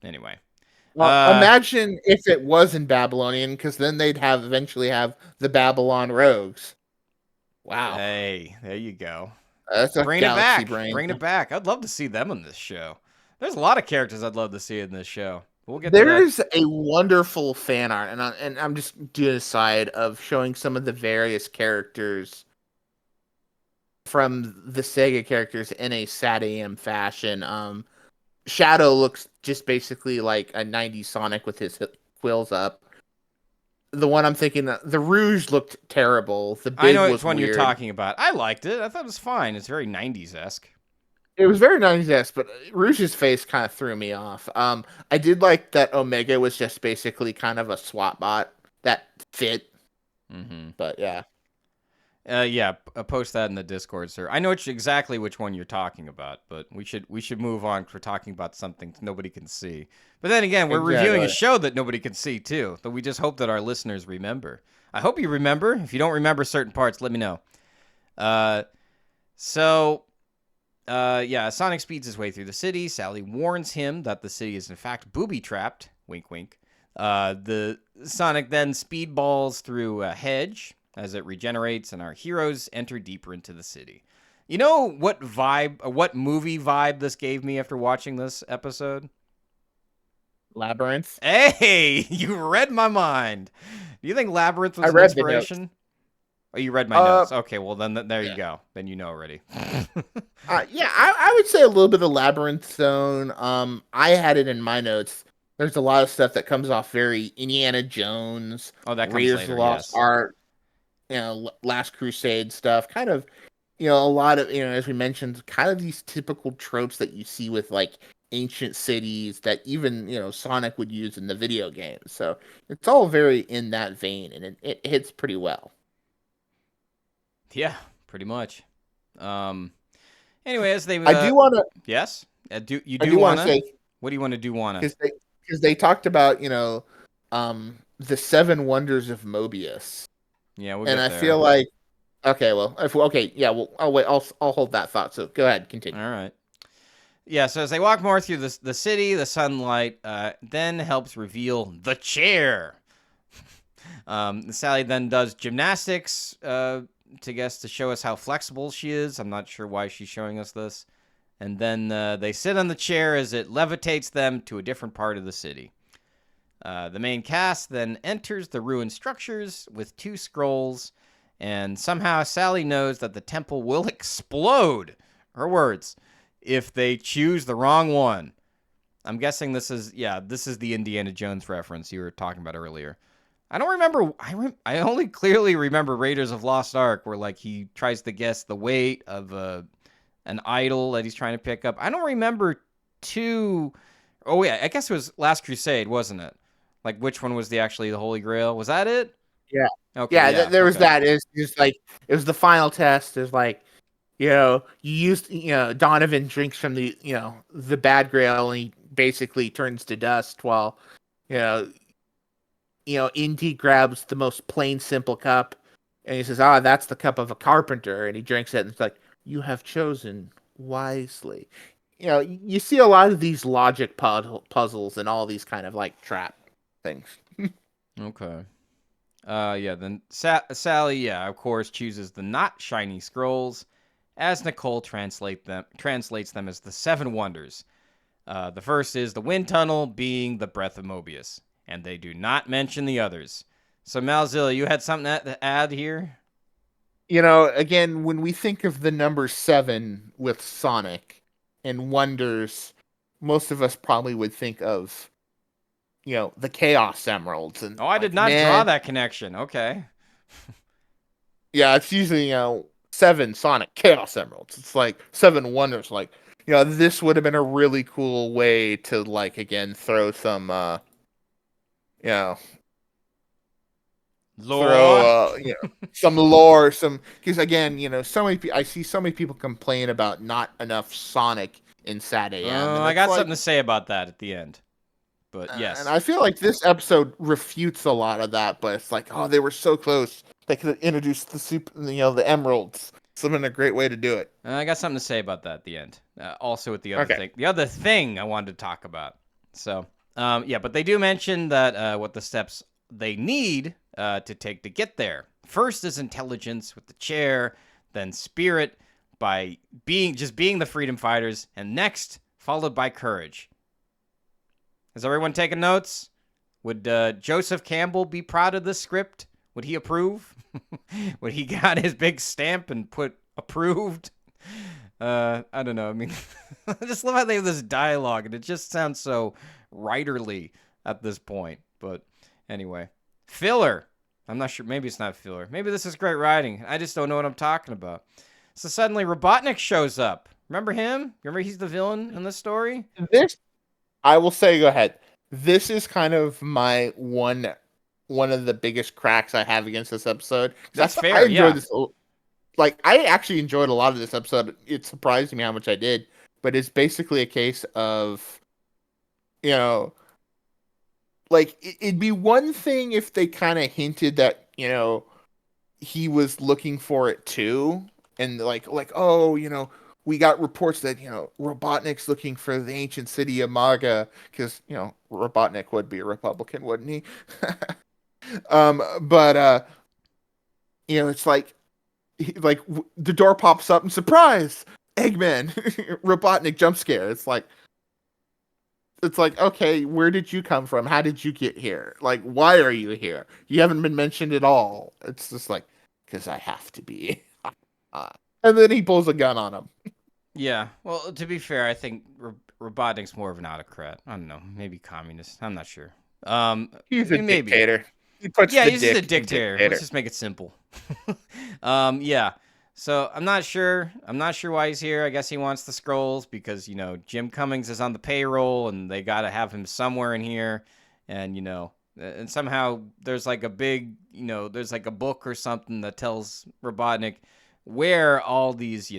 Anyway. Well, imagine if it was in Babylonian, because then they'd eventually have the Babylon Rogues. Wow. Hey, there you go. That's a galaxy brain. Bring it back. I'd love to see them on this show. There's a lot of characters I'd love to see in this show. We'll get There's a wonderful fan art, and I'm just doing a side of showing some of the various characters from the Sega characters in a SatAM fashion. Shadow looks just basically like a 90s Sonic with his quills up. The one I'm thinking, the Rouge looked terrible. The Big I know which one weird. You're talking about. I liked it. I thought it was fine. It's very 90s-esque. It was very 90s-esque, but Rouge's face kind of threw me off. I did like that Omega was just basically kind of a SWAT bot that fit. Mm-hmm. But yeah. Yeah, post that in the Discord, sir. I know exactly which one you're talking about, but we should move on. We're talking about something nobody can see. But then again, we're reviewing a Exactly. show that nobody can see too. But we just hope that our listeners remember. I hope you remember. If you don't remember certain parts, let me know. Yeah, Sonic speeds his way through the city. Sally warns him that the city is in fact booby-trapped. Wink, wink. The Sonic then speedballs through a hedge as it regenerates, and our heroes enter deeper into the city. You know what what movie vibe this gave me after watching this episode? Labyrinth. Hey, you read my mind. Do you think Labyrinth I was an read the notes. inspiration? Oh, you read my notes. Okay, well then there you go. Then you know already. Yeah, I would say a little bit of Labyrinth Zone. I had it in my notes. There's a lot of stuff that comes off very Indiana Jones, Oh, that comes Raiders later. of the Lost Yes. Ark, Last Crusade stuff. Kind of, a lot of, as we mentioned, kind of these typical tropes that you see with like ancient cities that even, Sonic would use in the video game. So it's all very in that vein, and it hits pretty well. Yeah, pretty much. Anyway, as they I do want to. yes, I do want want to to. say What do you want to do? Want to? because they talked about the seven wonders of Mobius, Yeah, we'll and get I there. feel like okay, yeah, well, I'll wait, I'll hold that thought. So go ahead, continue. All right. Yeah, so as they walk more through the city, the sunlight then helps reveal the chair. Sally then does gymnastics to show us how flexible she is. I'm not sure why she's showing us this. And then they sit on the chair as it levitates them to a different part of the city. The main cast then enters the ruined structures with 2 scrolls, and somehow Sally knows that the temple will explode, her words, if they choose the wrong one. I'm guessing this is the Indiana Jones reference you were talking about earlier. I don't remember. I only clearly remember Raiders of Lost Ark, where like he tries to guess the weight of an idol that he's trying to pick up. I don't remember two. Oh yeah, I guess it was Last Crusade, wasn't it? Like which one was the Holy Grail? Was that it? Yeah, Okay, yeah. there was Okay. that. It's just like it was the final test. It's like you used Donovan drinks from the bad grail, and he basically turns to dust while you know Indy grabs the most plain, simple cup, and he says, that's the cup of a carpenter," and he drinks it, and it's like, "You have chosen wisely." You see a lot of these logic puzzles and all these kind of like trap things. Okay. Yeah. Then Sally, yeah, of course, chooses the not shiny scrolls, as Nicole translates them as the 7 wonders. The first is the wind tunnel, being the breath of Mobius, and they do not mention the others. So Malzilla, you had something to add here? Again, when we think of the number 7 with Sonic and wonders, most of us probably would think of the Chaos Emeralds, and Oh, I did like, not draw man, that connection. Okay. yeah, it's usually 7 Sonic Chaos Emeralds. It's like 7 wonders. Like this would have been a really cool way to like again throw some you know Lore. some lore, because again I see so many people complain about not enough Sonic in SatAM, Oh, and I it's got like, something to say about that at the end. But and yes. I feel like this episode refutes a lot of that, but it's like, oh, they were so close. They could have introduced the emeralds. It's been a great way to do it. I got something to say about that at the end. Also with the other Okay. thing. The other thing I wanted to talk about. So, yeah, but they do mention that what the steps they need to take to get there. First is intelligence with the chair, then spirit by being the freedom fighters, and next followed by courage. Is everyone taking notes? Would Joseph Campbell be proud of this script? Would he approve? Would he got his big stamp and put approved? I don't know. I mean, I just love how they have this dialogue, and it just sounds so writerly at this point. But anyway, filler. I'm not sure. Maybe it's not filler. Maybe this is great writing. I just don't know what I'm talking about. So suddenly Robotnik shows up. Remember him? Remember he's the villain in this story? This, I will say, go ahead. This is kind of my one of the biggest cracks I have against this episode. That's I fair, enjoyed yeah. this. like I actually enjoyed a lot of this episode. It surprised me how much I did, but it's basically a case of, you know, like it'd be one thing if they kind of hinted that, he was looking for it too, and like oh, we got reports that Robotnik's looking for the ancient city of Maga because Robotnik would be a Republican, wouldn't he? But it's like the door pops up and surprise, Eggman, Robotnik jump scare. It's like, okay, where did you come from? How did you get here? Like, why are you here? You haven't been mentioned at all. It's just like, because I have to be. And then he pulls a gun on him. Yeah. Well, to be fair, I think Robotnik's more of an autocrat. I don't know. Maybe communist. I'm not sure. He's a maybe. dictator. He puts Yeah, the he's dick just a dictator. Let's just make it simple. Yeah. So I'm not sure. I'm not sure why he's here. I guess he wants the scrolls because, Jim Cummings is on the payroll and they got to have him somewhere in here. And, and somehow there's like a big, there's like a book or something that tells Robotnik where all these,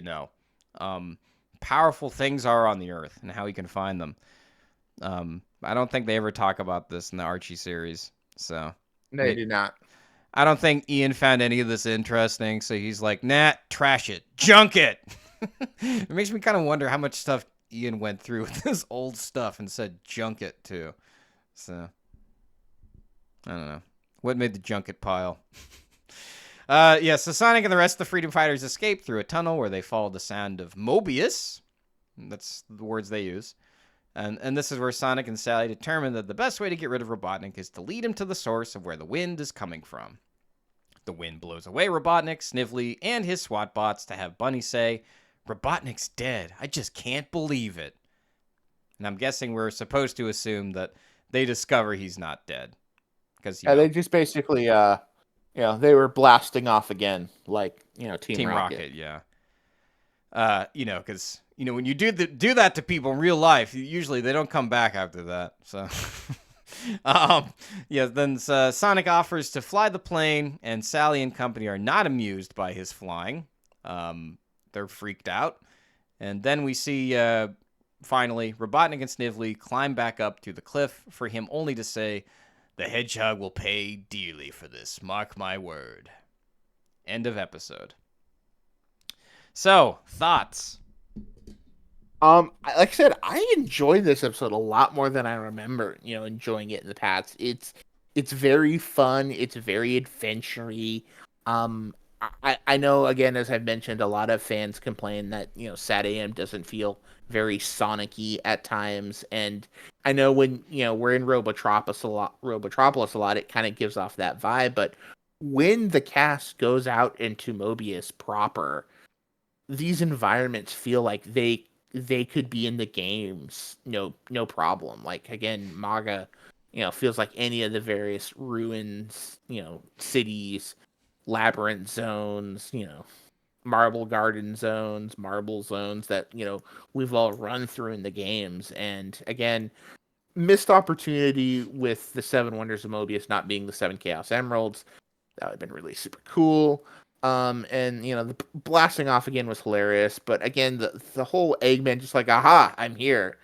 powerful things are on the earth and how he can find them. I don't think they ever talk about this in the Archie series. So they do not. I don't think Ian found any of this interesting, so he's like, nah, trash it. Junk it. It makes me kind of wonder how much stuff Ian went through with this old stuff and said junk it too. So, I don't know. What made the junket pile? So Sonic and the rest of the Freedom Fighters escape through a tunnel where they follow the sound of Mobius. That's the words they use. And this is where Sonic and Sally determine that the best way to get rid of Robotnik is to lead him to the source of where the wind is coming from. The wind blows away Robotnik, Snively, and his SWAT bots to have Bunny say, "Robotnik's dead. I just can't believe it." And I'm guessing we're supposed to assume that they discover he's not dead. Because they just basically, they were blasting off again, like, Team Rocket. Yeah. Because when you do that to people in real life, usually they don't come back after that. So, Then Sonic offers to fly the plane, and Sally and company are not amused by his flying. They're freaked out, and then we see finally Robotnik and Snively climb back up to the cliff for him only to say, "The hedgehog will pay dearly for this. Mark my word." End of episode. So, thoughts? Like I said, I enjoyed this episode a lot more than I remember, enjoying it in the past. It's very fun. It's very adventure-y. I know, again, as I've mentioned, a lot of fans complain that, SatAM doesn't feel very Sonic-y at times. And I know when, we're in Robotropolis a lot, it kind of gives off that vibe. But when the cast goes out into Mobius proper, these environments feel like they could be in the games, no problem. Like, again, Maga, feels like any of the various ruins, cities, labyrinth zones, marble garden zones, marble zones that, we've all run through in the games. And again, missed opportunity with the 7 Wonders of Mobius not being the 7 Chaos Emeralds. That would have been really super cool. And the blasting off again was hilarious, but again, the whole Eggman just like, aha, I'm here,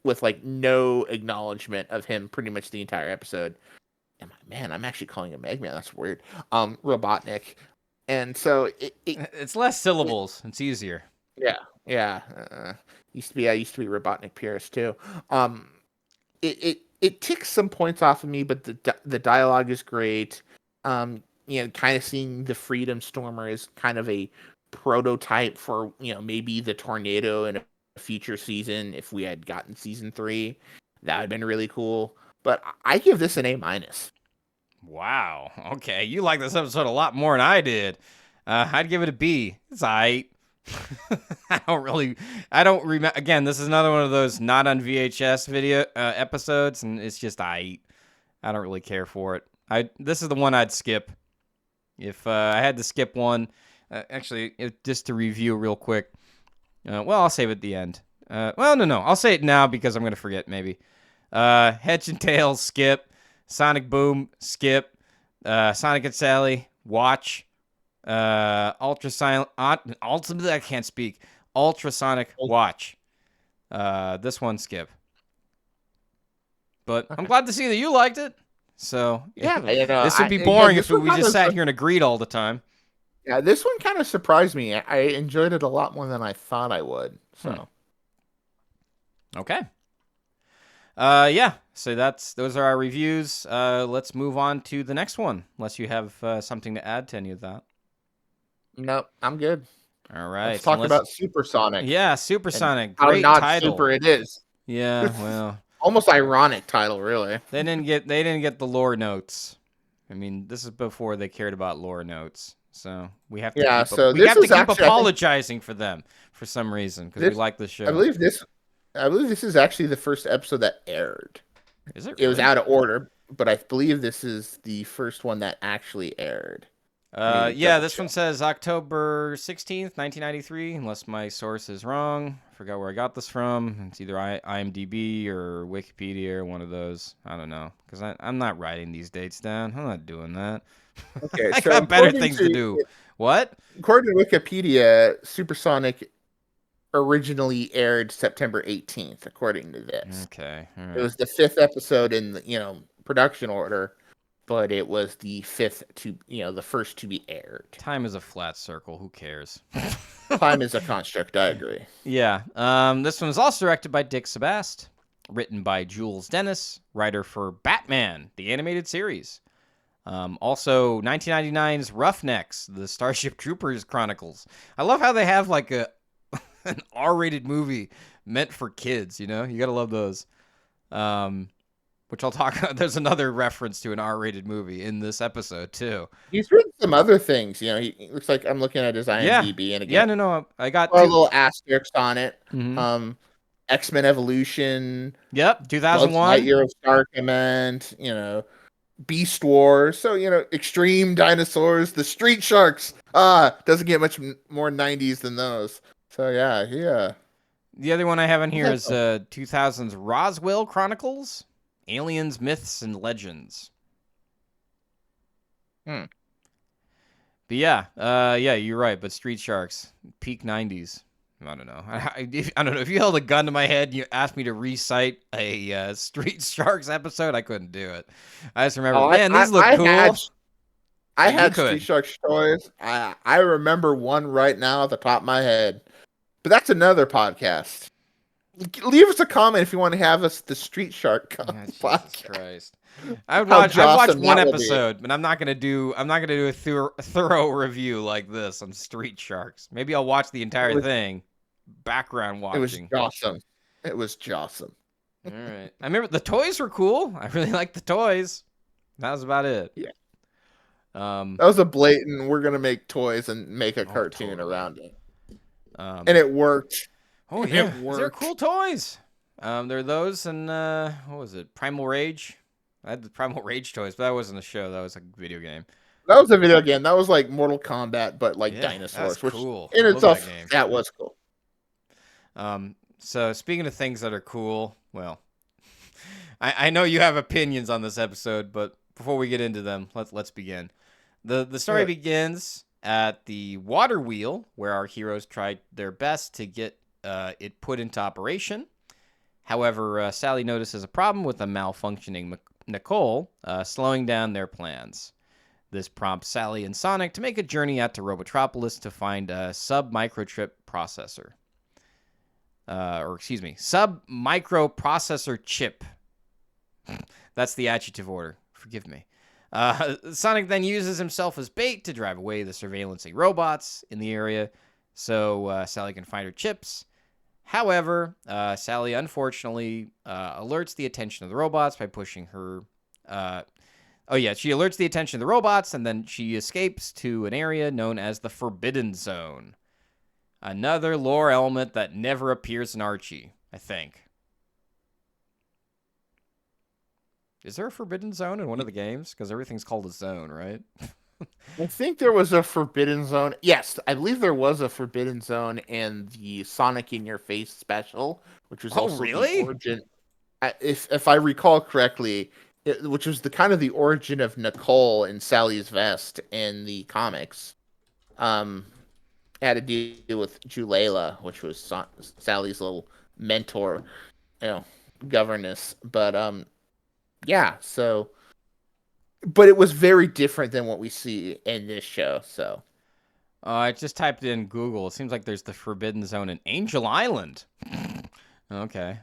with like no acknowledgement of him pretty much the entire episode. And I'm actually calling him Eggman. That's weird. Robotnik, and so it's less syllables. It's easier. Yeah. Used to be Robotnik Pierce too. It ticks some points off of me, but the dialogue is great. Kind of seeing the Freedom Stormer as kind of a prototype for, maybe the Tornado in a future season. If we had gotten season 3, that would have been really cool. But I give this an A-. Wow. Okay. You like this episode a lot more than I did. I'd give it a B. It's aight. I don't remember. Again, this is another one of those not on VHS video episodes, and it's just aight. I don't really care for it. This is the one I'd skip. If I had to skip one, just to review real quick. I'll save it at the end. No. I'll say it now because I'm going to forget maybe. Heads and Tails, skip. Sonic Boom, skip. Sonic and Sally, watch. Ultrasonic. Ultimately, I can't speak. Ultrasonic Watch. This one skip. But I'm glad to see that you liked it. So Yeah, this would be boring if we just sat here and agreed all the time. Yeah, this one kind of surprised me. I enjoyed it a lot more than I thought I would. So, okay. Yeah. So those are our reviews. Let's move on to the next one, unless you have something to add to any of that. Nope, I'm good. All right. Let's talk about Supersonic. Yeah, Supersonic. How Great not title. super it is. Yeah, well, almost ironic title, really. They didn't get the lore notes. I mean, this is before they cared about lore notes. So we have to keep apologizing for them for some reason because we like the show. I believe this is actually the first episode that aired. Is it? Really? It was out of order, but I believe this is the first one that actually aired. Yeah, this one says October 16th, 1993, unless my source is wrong. I forgot where I got this from. It's either IMDb or Wikipedia or one of those. I don't know, because I'm not writing these dates down. I'm not doing that. Okay, I got better things to do. What? According to Wikipedia, Supersonic originally aired September 18th, according to this. Okay. All right. It was the 5th episode in the, production order, but it was the the first to be aired. Time is a flat circle. Who cares? Time is a construct. I agree. Yeah. This one was also directed by Dick Sebast, written by Jules Dennis, writer for Batman, the animated series. Also, 1999's Roughnecks, the Starship Troopers Chronicles. I love how they have like an R-rated movie meant for kids. You gotta love those. Which I'll talk about. There's another reference to an R-rated movie in this episode, too. He's written some other things. He looks like I'm looking at his IMDb. And again, no. I got a little asterisk on it. Mm-hmm. X-Men Evolution. Yep, 2001. Lightyear of Star Command. Beast Wars. So, Extreme Dinosaurs. The Street Sharks. Doesn't get much more 90s than those. So, yeah. The other one I have in here is 2000's Roswell Chronicles. Aliens, Myths, and Legends. But yeah, you're right. But Street Sharks, peak 90s. I don't know. I don't know. If you held a gun to my head and you asked me to recite a Street Sharks episode, I couldn't do it. I just remember, these look cool. I had Street Sharks toys. I remember one right now at the top of my head. But that's another podcast. Leave us a comment if you want to have us the Street Shark podcast. Christ. I'd watch one episode, but I'm not gonna do a thorough review like this on Street Sharks. Maybe I'll watch the entire thing, background watching. It was awesome. All right. I remember the toys were cool. I really liked the toys. That was about it. Yeah. That was a blatant. We're gonna make toys and make a cartoon around it, and it worked. Oh yeah, they're cool toys. There are those and what was it? Primal Rage. I had the Primal Rage toys, but that wasn't a show. That was a video game. That was a video game. That was like Mortal Kombat, but like dinosaurs. That's cool. In itself, that was cool. So speaking of things that are cool, well, I know you have opinions on this episode, but before we get into them, let's begin. The story begins at the water wheel, where our heroes tried their best to get it put into operation. However, Sally notices a problem with a malfunctioning Nicole, slowing down their plans. This prompts Sally and Sonic to make a journey out to Robotropolis to find a sub-microchip processor. Sub-microprocessor chip. That's the adjective order. Forgive me. Sonic then uses himself as bait to drive away the surveillancing robots in the area so Sally can find her chips. However, Sally unfortunately alerts the attention of the robots by pushing her... she alerts the attention of the robots, and then she escapes to an area known as the Forbidden Zone. Another lore element that never appears in Archie, I think. Is there a Forbidden Zone in one of the games? Because everything's called a zone, right? I think there was a Forbidden Zone. Yes, I believe there was a Forbidden Zone in the Sonic in Your Face special, which was also the origin. If I recall correctly, which was the origin of Nicole and Sally's vest in the comics. It had to deal with Julela, which was Sally's little mentor, you know, governess. But yeah. So, but it was very different than what we see in this show. So. I just typed in Google. It seems like there's the Forbidden Zone in Angel Island. Okay.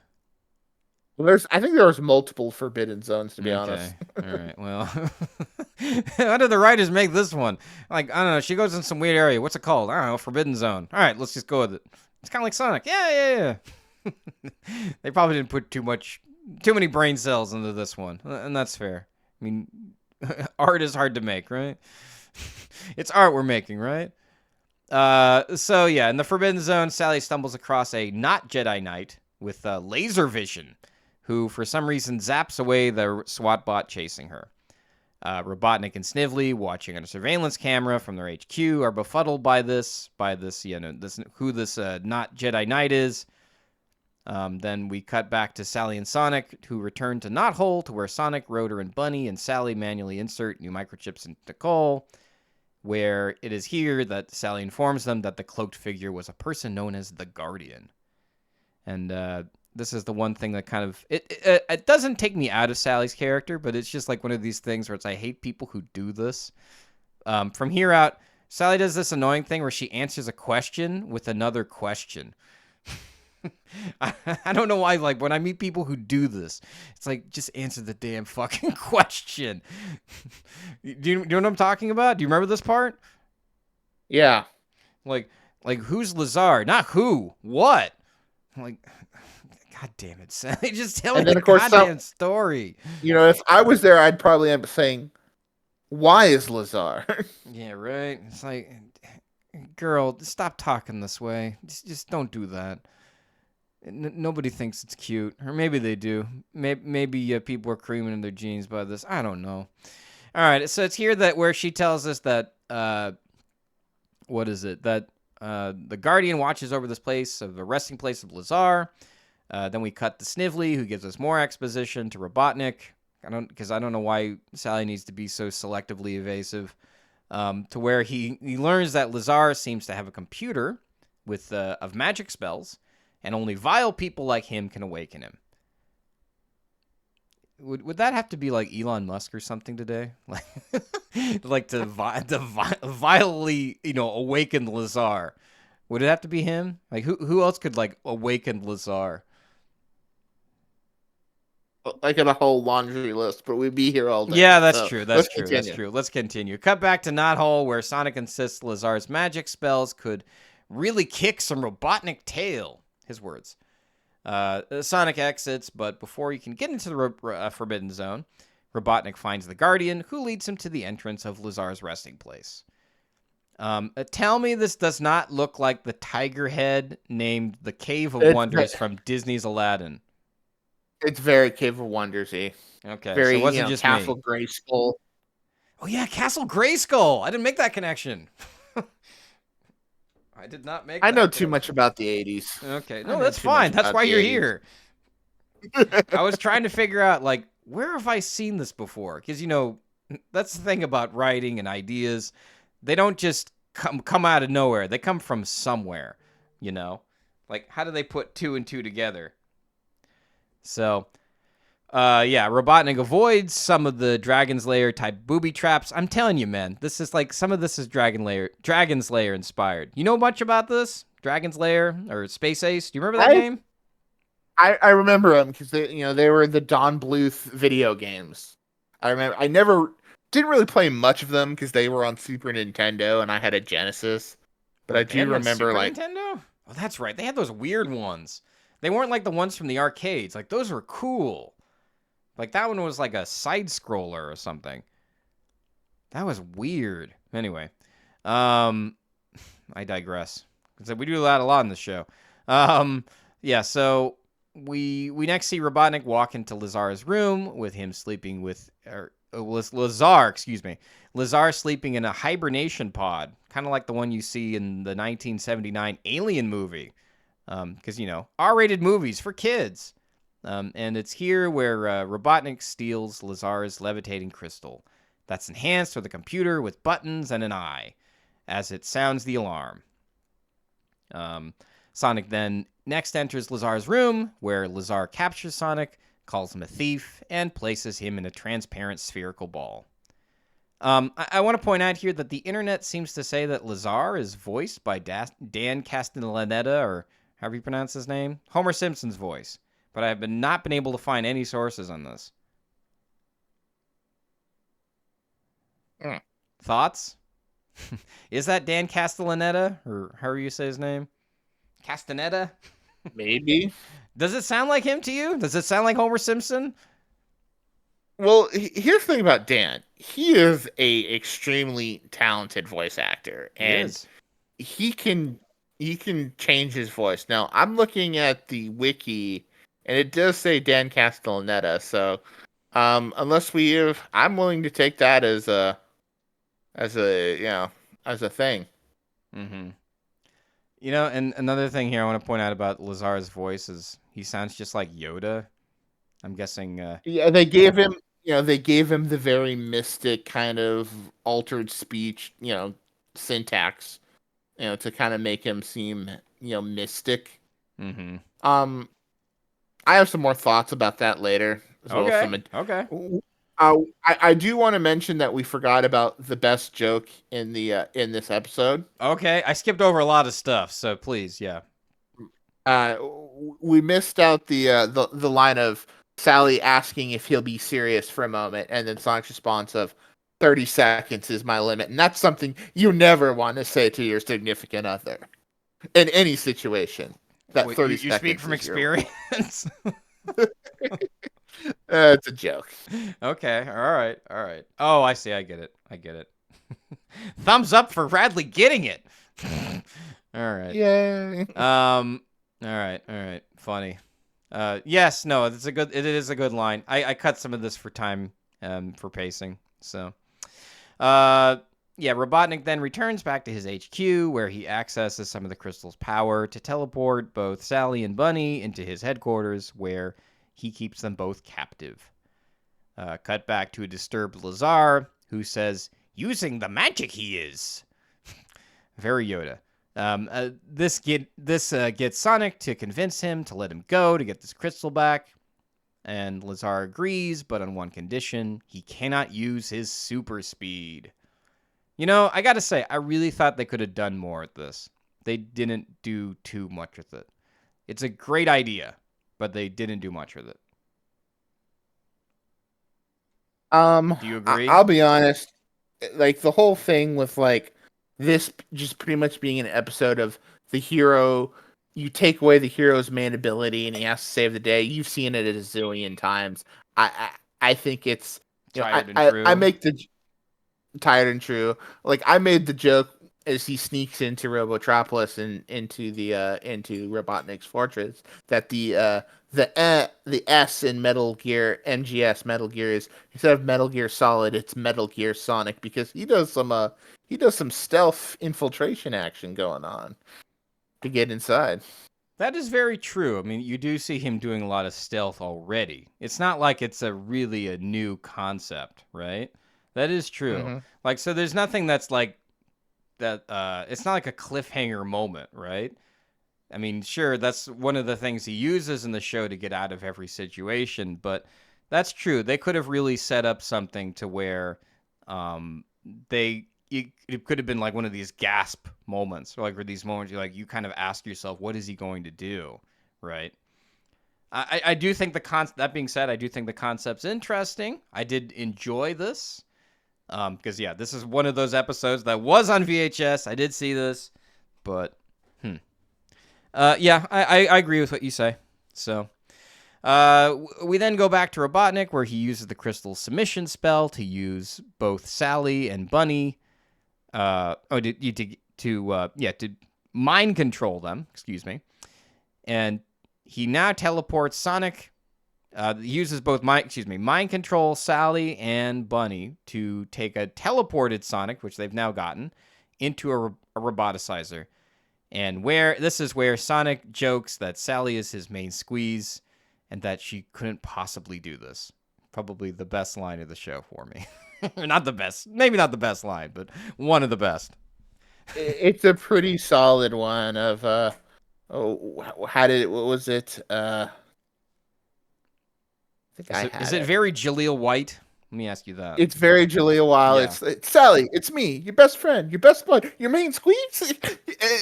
Well, I think there was multiple forbidden zones, to be honest. Okay. All right. Well, how did the writers make this one? Like, I don't know. She goes in some weird area. What's it called? I don't know. Forbidden Zone. All right. Let's just go with it. It's kind of like Sonic. Yeah. They probably didn't put too many brain cells into this one. And that's fair. I mean, art is hard to make, right? It's art we're making, right? So yeah, in the Forbidden Zone, Sally stumbles across a not Jedi Knight with laser vision, who for some reason zaps away the SWAT bot chasing her. Robotnik and Snively, watching on a surveillance camera from their HQ, are befuddled by this, who this not Jedi Knight is. Then we cut back to Sally and Sonic, who return to Knothole, to where Sonic, Rotor, and Bunny and Sally manually insert new microchips into Nicole, where it is here that Sally informs them that the cloaked figure was a person known as the Guardian. And this is the one thing that kind of... It doesn't take me out of Sally's character, but it's just like one of these things where I hate people who do this. From here out, Sally does this annoying thing where she answers a question with another question. I don't know why, like, when I meet people who do this, it's like, just answer the damn fucking question. Do you know what I'm talking about? Do you remember this part? Yeah. Like who's Lazar? Not who. What? Like, God damn it, Sally. Just tell me the goddamn story. You know, if I was there, I'd probably end up saying, why is Lazar? Yeah, right? It's like, girl, stop talking this way. Just don't do that. Nobody thinks it's cute, or maybe they do. Maybe people are creaming in their jeans by this. I don't know. All right, so it's here that where she tells us that what is it? That the Guardian watches over this place of the resting place of Lazar. Then we cut to Snively, who gives us more exposition to Robotnik. I don't know why Sally needs to be so selectively evasive. To where he learns that Lazar seems to have a computer with of magic spells. And only vile people like him can awaken him. Would that have to be like Elon Musk or something today? Like to vilely, awaken Lazar. Would it have to be him? Like who else could like awaken Lazar? I got a whole laundry list, but we'd be here all day. Yeah, that's true. That's true. Let's continue. Cut back to Knothole, where Sonic insists Lazar's magic spells could really kick some Robotnik tail. His words. Sonic exits, but before he can get into the Forbidden Zone, Robotnik finds the Guardian, who leads him to the entrance of Lazar's resting place. Tell me this does not look like the tiger head named the Cave of Wonders from Disney's Aladdin. It's very Cave of Wonders-y. Okay, very, so it wasn't just Castle me. Grayskull. Oh yeah, Castle Grayskull. I didn't make that connection. I did not make. I know too much about the 80s. Okay, no, that's fine. That's why you're here. I was trying to figure out, like, where have I seen this before? Because that's the thing about writing and ideas. They don't just come out of nowhere. They come from somewhere. Like, how do they put two and two together? So, yeah, Robotnik avoids some of the Dragon's Lair type booby traps. I'm telling you, man, this is like some of this is Dragon's Lair inspired. You know much about this? Dragon's Lair or Space Ace? Do you remember that game? I remember them because they were the Don Bluth video games. I remember. I didn't really play much of them because they were on Super Nintendo and I had a Genesis. But I do remember Nintendo. Oh, that's right. They had those weird ones. They weren't like the ones from the arcades. Like those were cool. Like, that one was like a side-scroller or something. That was weird. Anyway. I digress. We do that a lot in the show. Yeah, so we next see Robotnik walk into Lazar's room with him sleeping with... Lazar sleeping in a hibernation pod. Kind of like the one you see in the 1979 Alien movie. Because, R-rated movies for kids. And it's here where Robotnik steals Lazar's levitating crystal. That's enhanced with a computer with buttons and an eye. as it sounds the alarm. Sonic then next enters Lazar's room, where Lazar captures Sonic, calls him a thief, and places him in a transparent spherical ball. I want to point out here that the internet seems to say that Lazar is voiced by Dan Castellaneta, or however you pronounce his name, Homer Simpson's voice, but I have not been able to find any sources on this. Thoughts? Is that Dan Castellaneta, or however you say his name? Castaneda? Maybe. Does it sound like him to you? Does it sound like Homer Simpson? Well, here's the thing about Dan. He is a extremely talented voice actor, and he can change his voice. Now, I'm looking at the wiki, and it does say Dan Castellaneta. So, I'm willing to take that as a thing. Mm-hmm. You know, and another thing here I want to point out about Lazar's voice is he sounds just like Yoda. I'm guessing. Yeah, they gave him the very mystic kind of altered speech, syntax, to kind of make him seem, mystic. Mm-hmm. I have some more thoughts about that later. Okay. I do want to mention that we forgot about the best joke in this episode. Okay, I skipped over a lot of stuff, so please, yeah. We missed out the line of Sally asking if he'll be serious for a moment, and then Sonic's response of 30 seconds is my limit. And that's something you never want to say to your significant other in any situation. That 30 seconds. You speak from experience? It's a joke. Okay, all right. Oh, I see. I get it. Thumbs up for Radley getting it. All right. Yay. All right. Funny. Yes, no, it is a good line. I cut some of this for time, for pacing. So, Robotnik then returns back to his HQ, where he accesses some of the crystal's power to teleport both Sally and Bunny into his headquarters, where he keeps them both captive. Cut back to a disturbed Lazar, who says, "Using the magic he is." Very Yoda. This gets Sonic to convince him to let him go to get this crystal back. And Lazar agrees, but on one condition: he cannot use his super speed. You know, I gotta say, I really thought they could have done more at this. They didn't do too much with it. It's a great idea, but they didn't do much with it. Do you agree? I'll be honest. Like, the whole thing with, like, this just pretty much being an episode of the hero, you take away the hero's main ability and he has to save the day. You've seen it a zillion times. I think it's tired and true. I make the tired and true. Like, I made the joke as he sneaks into Robotropolis and into Robotnik's fortress that the S in Metal Gear MGS Metal Gear is, instead of Metal Gear Solid, it's Metal Gear Sonic, because he does some stealth infiltration action going on to get inside. That is very true. I mean, you do see him doing a lot of stealth already. It's not like it's really a new concept, right? That is true. Mm-hmm. Like, so there's nothing that's like that. It's not like a cliffhanger moment, right? I mean, sure, that's one of the things he uses in the show to get out of every situation, but that's true. They could have really set up something to where it could have been like one of these gasp moments, or like where these moments you kind of ask yourself, what is he going to do, right? I do think that being said, I do think the concept's interesting. I did enjoy this. Because this is one of those episodes that was on VHS. I did see this, but I agree with what you say. So, we then go back to Robotnik, where he uses the crystal submission spell to use both Sally and Bunny, to mind control them. Excuse me, and he now teleports Sonic. Uses both mind control Sally and Bunny to take a teleported Sonic, which they've now gotten, into a roboticizer. And this is where Sonic jokes that Sally is his main squeeze and that she couldn't possibly do this. Probably the best line of the show for me. Not the best, maybe not the best line, but one of the best. It's a pretty solid one of oh, how did it, what was it? I think I Is had it it. very Jaleel White? Let me ask you that. It's very Jaleel While. Yeah. It's Sally. It's me, your best friend, your best bud, your main squeeze.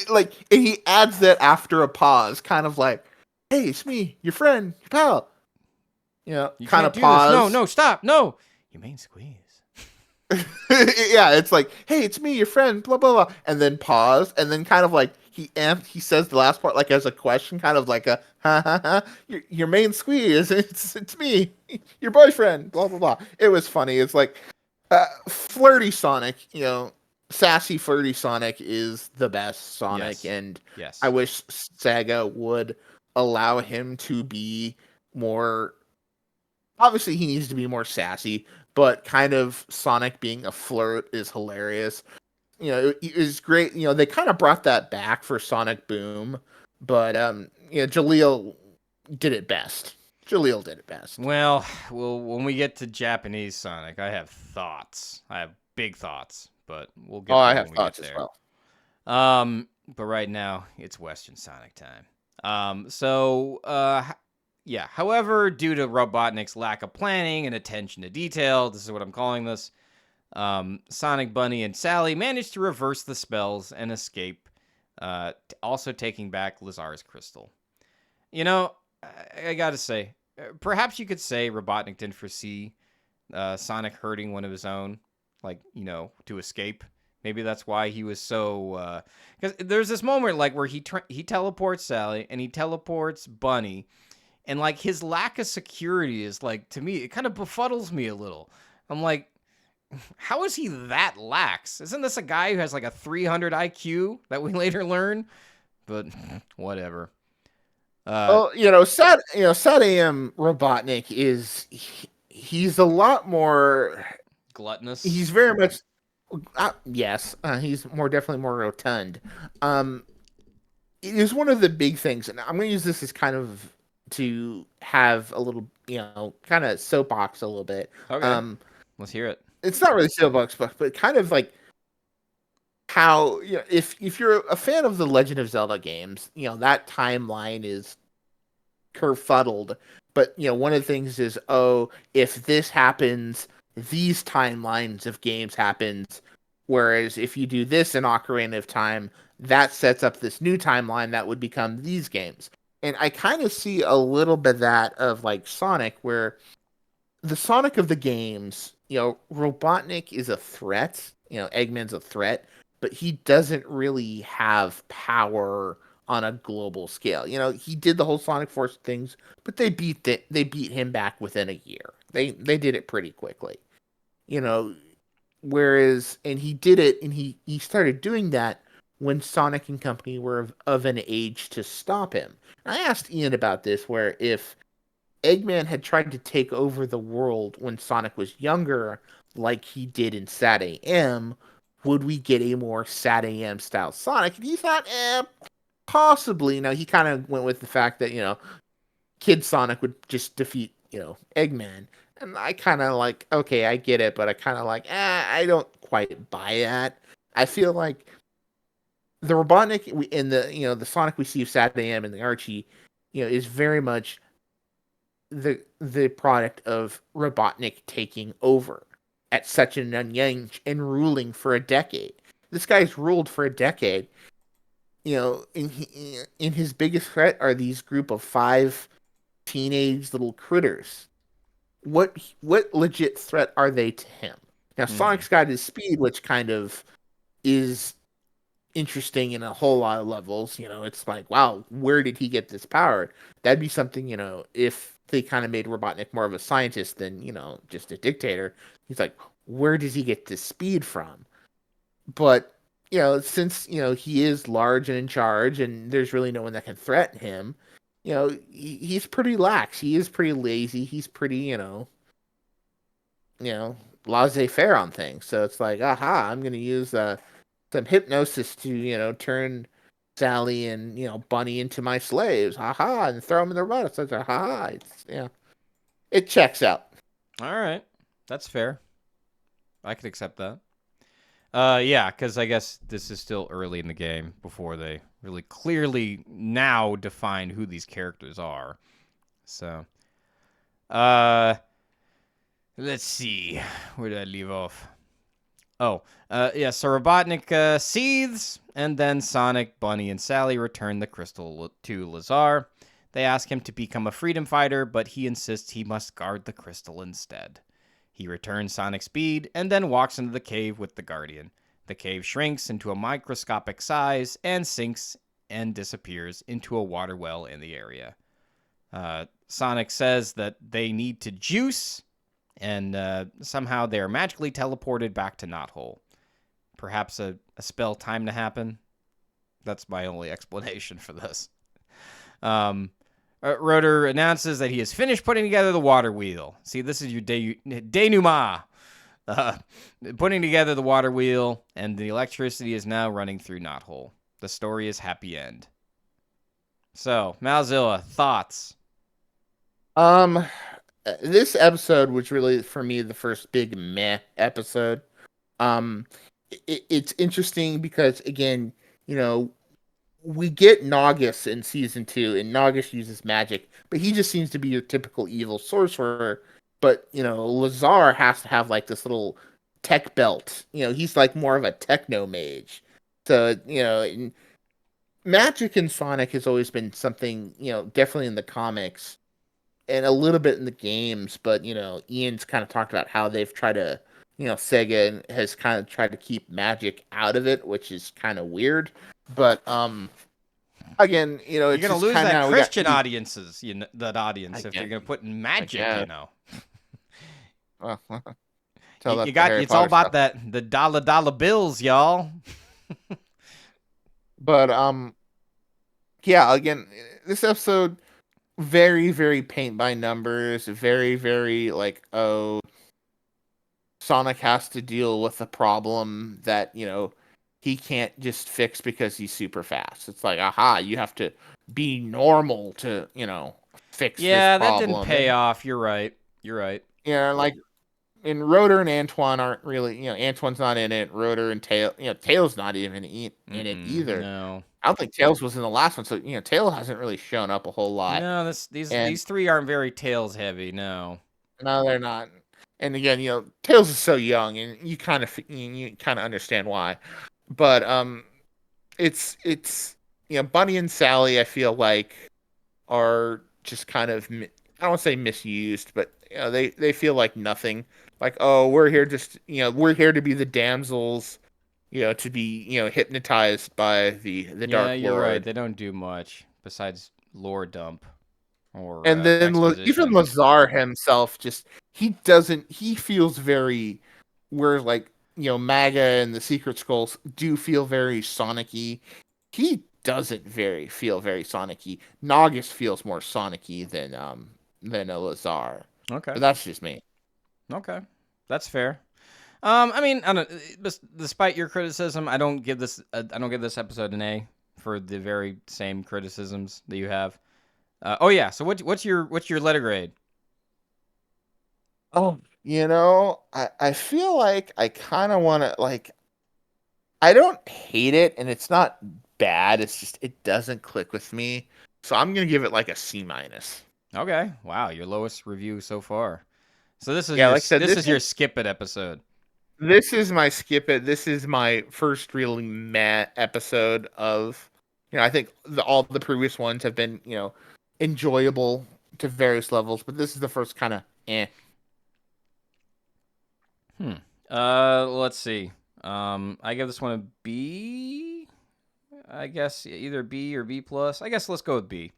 Like, and he adds that after a pause, kind of like, "Hey, it's me, your friend, your pal." You Kind can't of do this. No, pause. no, stop. No. You main squeeze. Yeah, it's like, "Hey, it's me, your friend," blah blah blah, and then pause, and then kind of like he says the last part like as a question, kind of like a ha ha ha. Your main squeeze. It's me, your boyfriend. Blah blah blah. It was funny. It's like flirty Sonic. Sassy flirty Sonic is the best Sonic, Yes. and I Yes. wish Sega would allow him to be more. Obviously, he needs to be more sassy, but kind of Sonic being a flirt is hilarious. It was great. They kind of brought that back for Sonic Boom, but Jaleel did it best. Jaleel did it best. Well, when we get to Japanese Sonic, I have thoughts. I have big thoughts, but we'll Oh, get I there have when we get thoughts as there. well. But right now it's Western Sonic time. Yeah. However, due to Robotnik's lack of planning and attention to detail, this is what I'm calling this. Sonic, Bunny, and Sally managed to reverse the spells and escape, also taking back Lazar's crystal. I gotta say, perhaps you could say Robotnik didn't foresee Sonic hurting one of his own, like, to escape. Maybe that's why he was so. Because there's this moment like where he teleports Sally and he teleports Bunny, and like his lack of security is like, to me, it kind of befuddles me a little. I'm like, how is he that lax? Isn't this a guy who has like a 300 IQ that we later learn? But whatever. Well, SatAM Robotnik he's a lot more. Gluttonous. He's very much yes. He's definitely more rotund. Um, it is one of the big things, and I'm going to use this as kind of to have a little, kind of soapbox a little bit. Okay, let's hear it. It's not really soapbox, but kind of like how if you're a fan of the Legend of Zelda games, that timeline is kerfuddled. But one of the things is, oh, if this happens, these timelines of games happens. Whereas if you do this in Ocarina of Time, that sets up this new timeline that would become these games. And I kind of see a little bit of that of like Sonic, where the Sonic of the games, Robotnik is a threat. Eggman's a threat, but he doesn't really have power on a global scale. He did the whole Sonic Force things, but they beat him back within a year. They did it pretty quickly. You know, Whereas and he did it and he started doing that when Sonic and company were of an age to stop him. And I asked Ian about this where if Eggman had tried to take over the world when Sonic was younger, like he did in SatAM, would we get a more SatAM style Sonic? And he thought, possibly. Now he kind of went with the fact that Kid Sonic would just defeat Eggman, and I kind of like, okay, I get it, but I kind of like, I don't quite buy that. I feel like the Robotnik in the Sonic we see of SatAM and the Archie, is very much the product of Robotnik taking over at such an young age and ruling for a decade. This guy's ruled for a decade. In his biggest threat are these group of 5 teenage little critters. What legit threat are they to him? Now Mm-hmm. Sonic's got his speed, which kind of is interesting in a whole lot of levels. It's like, wow, where did he get this power? That'd be something, if they kind of made Robotnik more of a scientist than, just a dictator. He's like, where does he get this speed from? But, since, he is large and in charge and there's really no one that can threaten him, he's pretty lax. He is pretty lazy. He's pretty, laissez-faire on things. So it's like, aha, I'm going to use some hypnosis to turn Sally and Bunny into my slaves, haha, and throw them in the robots. So it's like, haha, it checks out. All right, that's fair. I could accept that. Yeah, because I guess this is still early in the game before they really clearly now define who these characters are. So, uh, let's see. Where did I leave off? Oh, yeah, so Robotnik seethes, and then Sonic, Bunny, and Sally return the crystal to Lazar. They ask him to become a freedom fighter, but he insists he must guard the crystal instead. He returns Sonic's speed, and then walks into the cave with the Guardian. The cave shrinks into a microscopic size, and sinks and disappears into a water well in the area. Sonic says that they need to juice, and somehow they are magically teleported back to Knothole. Perhaps a spell time to happen? That's my only explanation for this. Rotor announces that he has finished putting together the water wheel. See, this is your denouement. Putting together the water wheel, and the electricity is now running through Knothole. The story is happy end. So, Malzilla, thoughts? This episode was really, for me, the first big meh episode. It's interesting because, again, we get Naugus in season 2, and Naugus uses magic, but he just seems to be your typical evil sorcerer. But, Lazar has to have, like, this little tech belt. He's, like, more of a techno mage. So, magic in Sonic has always been something, definitely in the comics and a little bit in the games, but Ian's kind of talked about how they've tried to, Sega has kind of tried to keep magic out of it, which is kind of weird. But again, you're it's gonna just lose that Christian got, audiences, that audience, if you're gonna put in magic, Well, tell that you to got Harry it's all Potter about stuff. the dollar bills, y'all. But yeah, again, this episode very, very paint by numbers, very, very like, oh, Sonic has to deal with a problem that, he can't just fix because he's super fast. It's like, aha, you have to be normal to, fix this Yeah, that didn't problem. pay And, off. You're right. You're right. like, and Rotor and Antoine aren't really, Antoine's not in it. Rotor and Tails not even in it either. No. I don't think Tails was in the last one, so, Tails hasn't really shown up a whole lot. No, And these three aren't very Tails heavy. No. no, they're not. And again, Tails is so young, and you kind of understand why. But it's Bunny and Sally, I feel like, are just kind of, I don't want to say misused, but they feel like nothing. Like, oh, we're here we're here to be the damsels, to be hypnotized by the Yeah, Dark you're right. Lord. They don't do much besides lore dump or And then even exposition. Lazar himself, he feels very, where like, Maga and the Secret Skulls do feel very Sonic-y. He doesn't feel very Sonic-y. Naugus feels more Sonic-y than a Lazar. Okay. But that's just me. Okay. That's fair. I mean, I don't. Despite your criticism, I don't give this episode an A for the very same criticisms that you have. Oh yeah. So what's your letter grade? Oh, I feel like I kind of want to, like, I don't hate it, and it's not bad. It's just it doesn't click with me. So I'm gonna give it like a C minus. Okay. Wow, your lowest review so far. So this is Yeah, like I said, this is your skip it episode. this is my skip it. This is my first really meh episode of. I think all the previous ones have been enjoyable to various levels, but this is the first kind of eh. Let's see. I give this one a B. I guess either B or B plus. I guess let's go with B.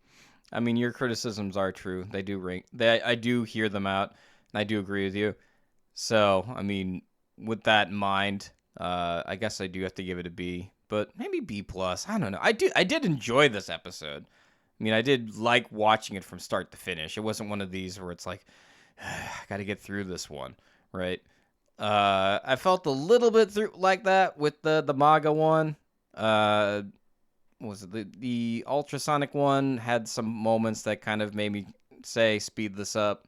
I mean, your criticisms are true. They do rank. I do hear them out, and I do agree with you. So, I mean, with that in mind, I guess I do have to give it a B, but maybe B plus. I don't know. I did enjoy this episode. I mean, I did like watching it from start to finish. It wasn't one of these where it's like, I got to get through this one, right? I felt a little bit through like that with the MAGA one. What was it the ultrasonic one had some moments that kind of made me say speed this up,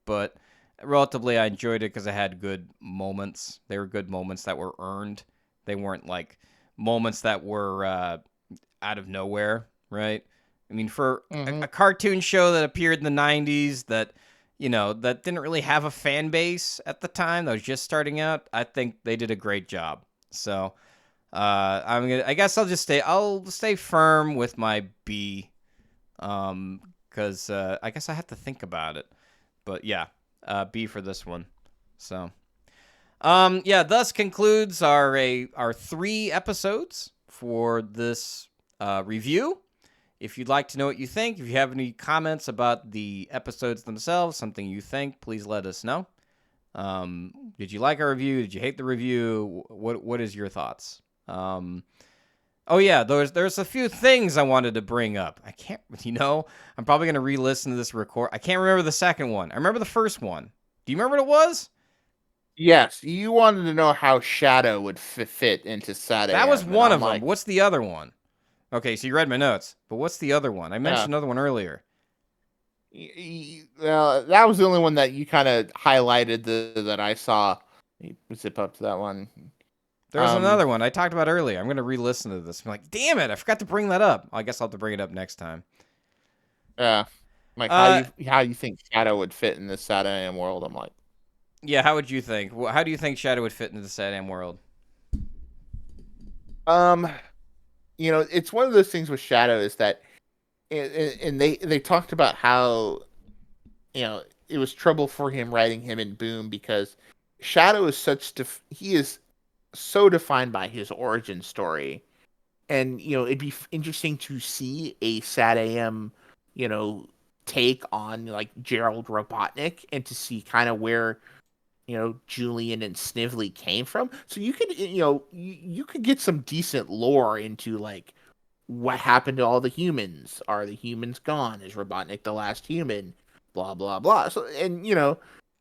but relatively I enjoyed it because it had good moments. They were good moments that were earned, They weren't like moments that were out of nowhere, right? I mean, for Hmm. a cartoon show that appeared in the 90s that, that didn't really have a fan base at the time, that was just starting out, I think they did a great job. So, I guess I'll stay firm with my B, because I guess I have to think about it. But yeah, B for this one. So, yeah, thus concludes our 3 episodes for this review. If you'd like to know what you think, if you have any comments about the episodes themselves, something you think, please let us know. Did you like our review? Did you hate the review? What is your thoughts? Oh yeah, there's a few things I wanted to bring up. I can't, I'm probably gonna re-listen to this record. I can't remember the second one. I remember the first one. Do you remember what it was? Yes, you wanted to know how Shadow would fit into That was SatAM, and one I'm of them. like, What's the other one? Okay, so you read my notes, but what's the other one? I yeah. mentioned another one earlier. Well, that was the only one that you kind of highlighted that I saw. Let me zip up to that one. There was Um, another one I talked about earlier. I'm gonna re-listen to this. I'm like, damn it, I forgot to bring that up. I guess I'll have to bring it up next time. yeah, like Uh, how you think Shadow would fit in this SatAM world? I'm like, yeah. How would you think? How do you think Shadow would fit into the SatAM world? um, it's one of those things with Shadow is that, and they talked about how it was trouble for him writing him in Boom because Shadow is he is so defined by his origin story. And it'd be interesting to see a SatAM, you know, take on like Gerald Robotnik and to see kind of where Julian and Snively came from. So you could you could get some decent lore into like what happened to all the humans. Are the humans gone? Is Robotnik the last human? Blah blah blah. So and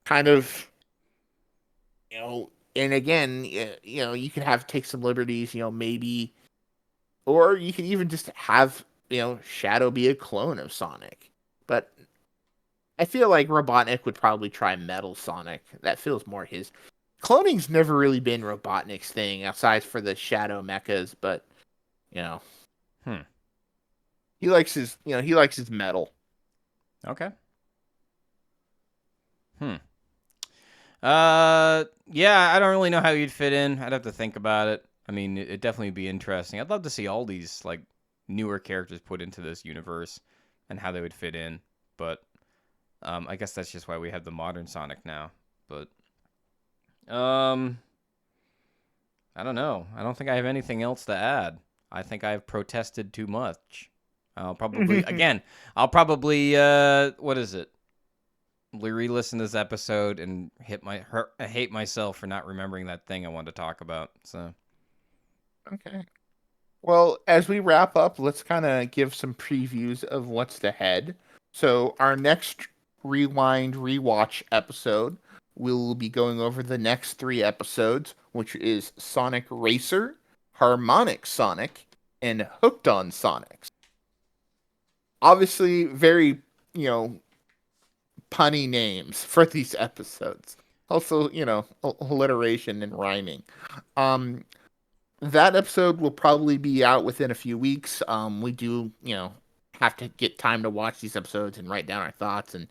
kind of and again you can have take some liberties. Maybe. Or you can even just have, Shadow be a clone of Sonic. But I feel like Robotnik would probably try Metal Sonic. That feels more his. Cloning's never really been Robotnik's thing, aside for the Shadow mechas, but, you know, Hmm. he likes his metal. Okay. Hmm. Yeah, I don't really know how you'd fit in. I'd have to think about it. I mean, it'd definitely be interesting. I'd love to see all these like newer characters put into this universe and how they would fit in. But I guess that's just why we have the modern Sonic now. But um, I don't know. I don't think I have anything else to add. I think I've protested too much. I'll probably what is it? Re-listen to this episode and hate myself for not remembering that thing I wanted to talk about. So Okay. Well, as we wrap up, let's kind of give some previews of what's ahead. So, our next Rewind Rewatch episode, we'll be going over the next 3 episodes, which is Sonic Racer, Harmonic Sonic, and Hooked on Sonic. Obviously, very, punny names for these episodes. Also, alliteration and rhyming. Um, that episode will probably be out within a few weeks. We do, have to get time to watch these episodes and write down our thoughts, and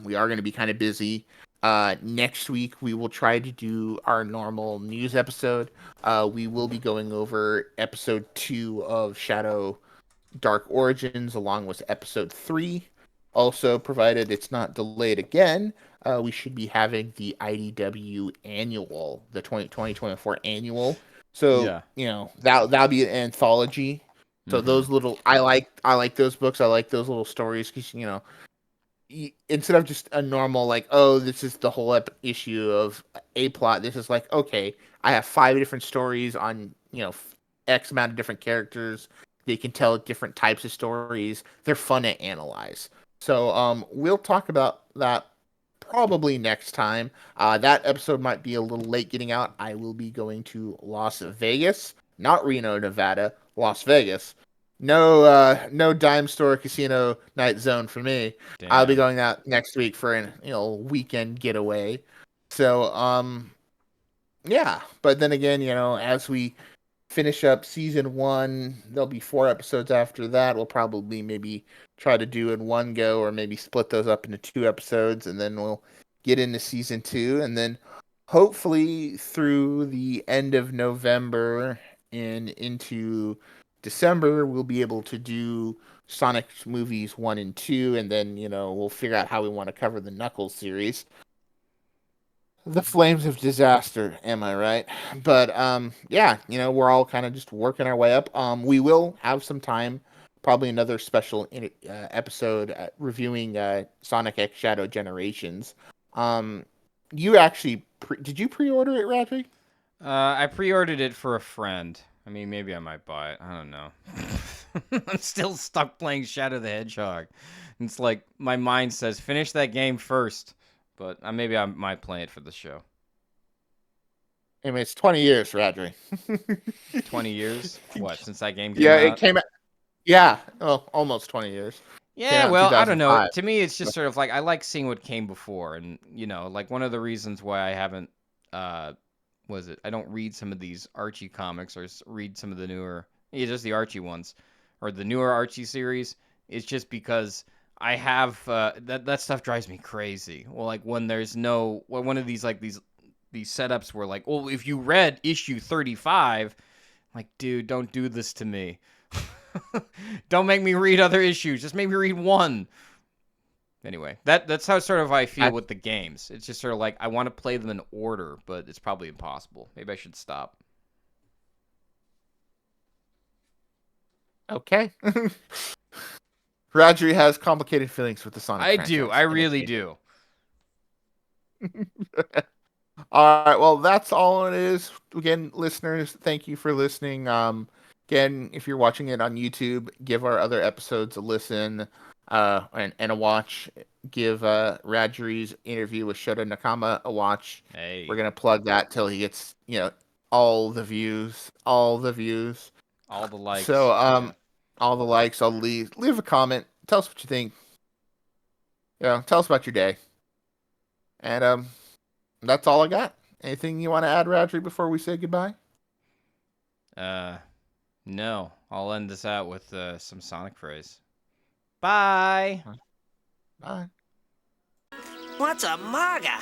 we are going to be kind of busy. Next week we will try to do our normal news episode. We will be going over episode 2 of Shadow Dark Origins along with episode 3. Also, provided it's not delayed again, we should be having the IDW annual, the 2024 annual. So, yeah. that'll be an anthology. So Mm-hmm. I like those books. I like those little stories because instead of just a normal like, oh, this is the whole issue of a plot. This is like, okay, I have 5 different stories on X amount of different characters. They can tell different types of stories. They're fun to analyze. So we'll talk about that probably next time. That episode might be a little late getting out. I will be going to Las Vegas, not Reno, Nevada, Las Vegas. No dime store casino night zone for me. I'll be Damn. going out next week for an weekend getaway. So Yeah, but then again, as we finish up season 1, there'll be 4 episodes after that. We'll probably maybe try to do in one go, or maybe split those up into 2 episodes, and then we'll get into season 2, and then hopefully through the end of November and into December, we'll be able to do Sonic movies 1 and 2, and then, we'll figure out how we want to cover the Knuckles series. The flames of disaster, am I right? But yeah, we're all kind of just working our way up. We will have some time, probably another special episode reviewing Sonic X Shadow Generations. You actually did you pre-order it, Radrey? I pre-ordered it for a friend. I mean, maybe I might buy it. I don't know. I'm still stuck playing Shadow the Hedgehog. It's like my mind says finish that game first, but maybe I might play it for the show. I mean, it's 20 years, Radrey. 20 years? What, since that game came Yeah, out? it came out. Yeah, well, almost 20 years. Came Yeah, out in well, I don't know. 2005. To me, it's just sort of like I like seeing what came before, and like one of the reasons why I haven't, I don't read some of these Archie comics or read some of the newer, just the Archie ones, or the newer Archie series. It's just because I have that stuff drives me crazy. Well, like when there's one of these like these setups where like, well, if you read issue 35, like, dude, don't do this to me. Don't make me read other issues. Just make me read one. Anyway, that's how sort of I feel with the games. It's just sort of like I want to play them in order, but it's probably impossible. Maybe I should stop. Okay. Radrey has complicated feelings with the Sonic I franchise. do. I really do. All right. Well, that's all it is. Again, listeners, thank you for listening. Again, if you're watching it on YouTube, give our other episodes a listen, and a watch. Give Radrey's interview with Shota Nakama a watch. Hey. We're gonna plug that till he gets, all the views, all the likes. So, all the likes. I'll leave a comment. Tell us what you think. Tell us about your day. And that's all I got. Anything you want to add, Radrey, before we say goodbye? No. I'll end this out with some Sonic phrase. Bye. Bye. What's a maga?